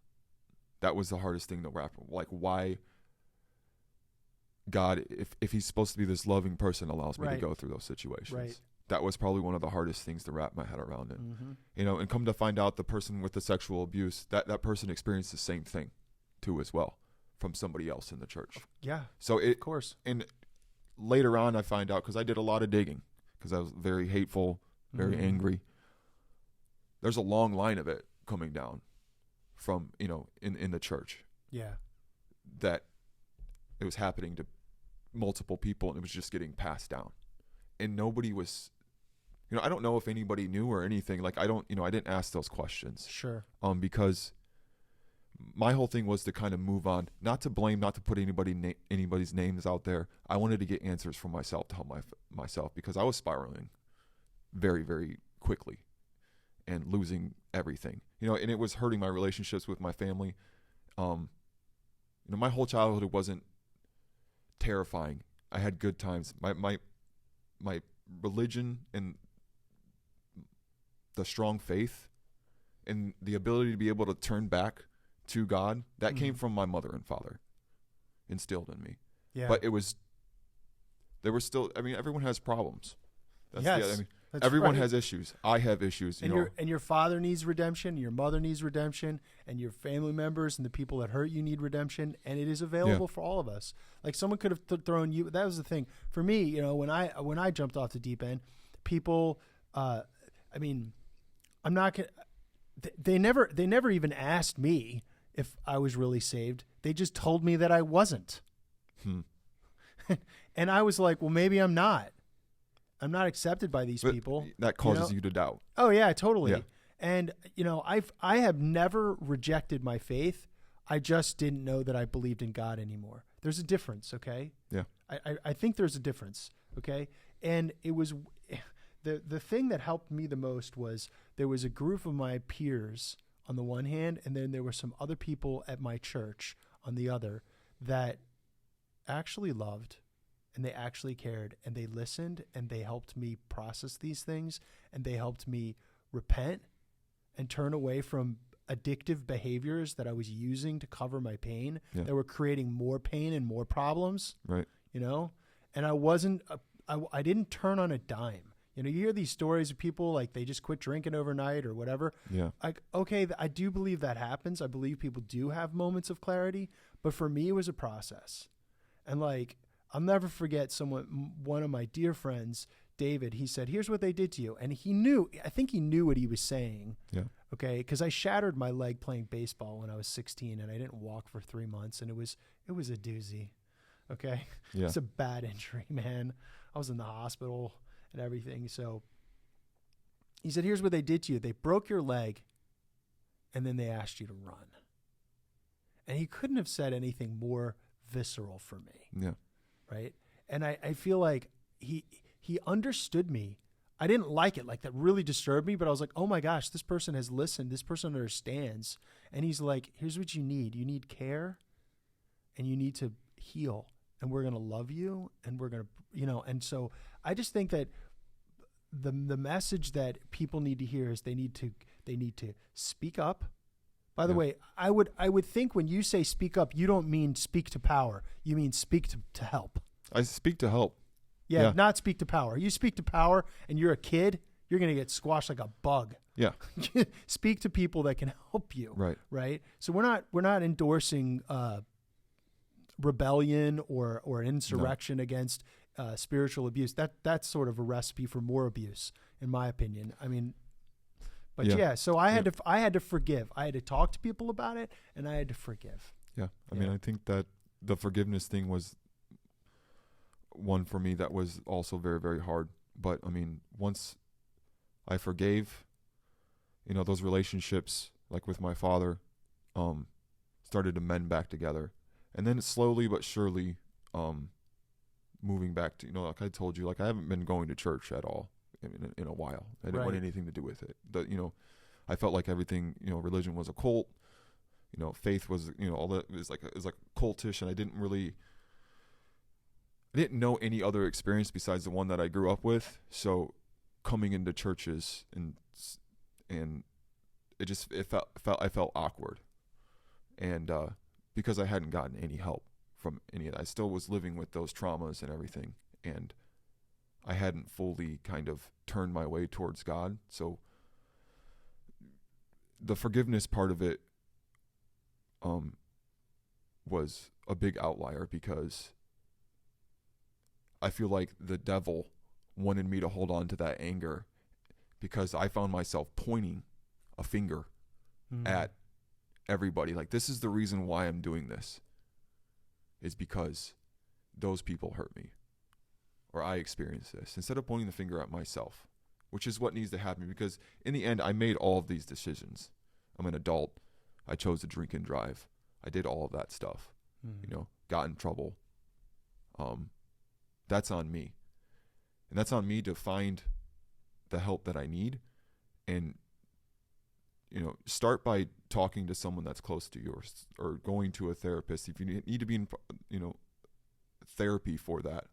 That was the hardest thing to wrap. Like, why God, if he's supposed to be this loving person, allows me to go through those situations. Right. That was probably one of the hardest things to wrap my head around it. Mm-hmm. And come to find out, the person with the sexual abuse, that person experienced the same thing too as well from somebody else in the church. Yeah. So of course. And later on I find out, because I did a lot of digging, because I was very hateful, very angry. There's a long line of it coming down from, in the church. Yeah. That it was happening to multiple people, and it was just getting passed down, and nobody was, I don't know if anybody knew or anything. Like, I didn't ask those questions. Sure. Because my whole thing was to kind of move on, not to blame, not to put anybody's names out there. I wanted to get answers for myself to help myself, because I was spiraling very, very quickly and losing everything, and it was hurting my relationships with my family. My whole childhood wasn't terrifying. I had good times. My religion and the strong faith and the ability to be able to turn back to God, that came from my mother and father, instilled in me. Yeah. But there were still, everyone has problems. Yes. Everyone has issues. I have issues. And your father needs redemption. Your mother needs redemption. And your family members and the people that hurt you need redemption. And it is available for all of us. Like, someone could have thrown you. That was the thing for me. When I jumped off the deep end, people. I'm not gonna. They never even asked me if I was really saved. They just told me that I wasn't. And I was like, well, maybe I'm not. I'm not accepted by these people. That causes you to doubt. Oh yeah, totally. Yeah. And I have never rejected my faith. I just didn't know that I believed in God anymore. There's a difference, okay? Yeah. I think there's a difference, okay? And it was the thing that helped me the most was there was a group of my peers on the one hand, and then there were some other people at my church on the other that actually loved, and they actually cared, and they listened, and they helped me process these things, and they helped me repent and turn away from addictive behaviors that I was using to cover my pain, that were creating more pain and more problems. Right. And I didn't turn on a dime. You hear these stories of people, like, they just quit drinking overnight or whatever. Yeah. Like, okay, I do believe that happens. I believe people do have moments of clarity, but for me, it was a process. And like, I'll never forget one of my dear friends, David, he said, here's what they did to you. And I think he knew what he was saying. Yeah. Okay. Cause I shattered my leg playing baseball when I was 16 and I didn't walk for 3 months, and it was a doozy. Okay. Yeah. It's a bad injury, man. I was in the hospital and everything. So he said, here's what they did to you. They broke your leg and then they asked you to run. And he couldn't have said anything more visceral for me. Yeah. Right. And I feel like he understood me. I didn't like it. Like, that really disturbed me, but I was like, oh my gosh, this person has listened. This person understands. And he's like, here's what you need. You need care and you need to heal, and we're going to love you, and we're going to, and so I just think that the message that people need to hear is they need to speak up. By the way, I would think when you say speak up, you don't mean speak to power. You mean speak to help. I speak to help. Yeah, not speak to power. You speak to power and you're a kid, you're going to get squashed like a bug. Yeah. Speak to people that can help you. Right. Right. So we're not endorsing rebellion or insurrection against spiritual abuse. That's sort of a recipe for more abuse, in my opinion. I mean, but so I had to forgive. I had to talk to people about it, and I had to forgive. Yeah. I mean, I think that the forgiveness thing was one for me that was also very, very hard. But I mean, once I forgave, those relationships, like with my father, started to mend back together. And then slowly but surely, moving back to, like I told you, like I haven't been going to church at all in a while. I didn't want anything to do with it. I felt like everything, religion was a cult. Faith was, all that is like cultish, and I didn't know any other experience besides the one that I grew up with. So coming into churches and I felt awkward, and because I hadn't gotten any help from any of that. I still was living with those traumas and everything, and I hadn't fully kind of turned my way towards God. So the forgiveness part of it was a big outlier, because I feel like the devil wanted me to hold on to that anger, because I found myself pointing a finger at everybody. Like, this is the reason why I'm doing this. is because those people hurt me, or I experienced this, instead of pointing the finger at myself, which is what needs to happen. Because in the end, I made all of these decisions. I'm an adult. I chose to drink and drive. I did all of that stuff, got in trouble. That's on me. And that's on me to find the help that I need, and start by talking to someone that's close to you, or going to a therapist if you need to be in therapy for that.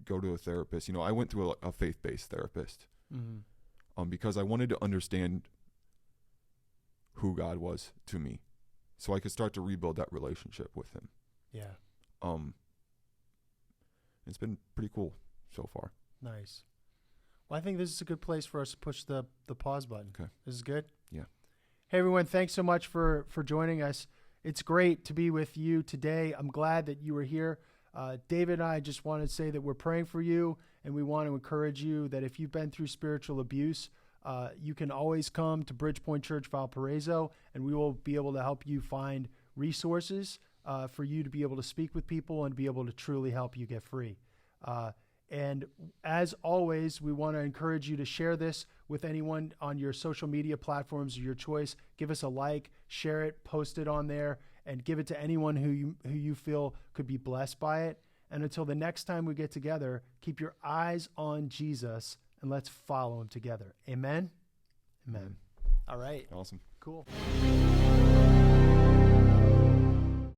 Go to a therapist. I went to a faith-based therapist because I wanted to understand who God was to me, so I could start to rebuild that relationship with him. Yeah. It's been pretty cool so far. Nice. Well, I think this is a good place for us to push the pause button. Okay. This is good? Yeah. Hey, everyone. Thanks so much for joining us. It's great to be with you today. I'm glad that you were here. David and I just want to say that we're praying for you, and we want to encourage you that if you've been through spiritual abuse, you can always come to Bridgepoint Church Valparaiso, and we will be able to help you find resources for you to be able to speak with people and be able to truly help you get free. And as always, we want to encourage you to share this with anyone on your social media platforms of your choice. Give us a like, share it, post it on there, and give it to anyone who you feel could be blessed by it. And until the next time we get together, keep your eyes on Jesus, and let's follow him together. Amen? Amen. All right. Awesome. Cool.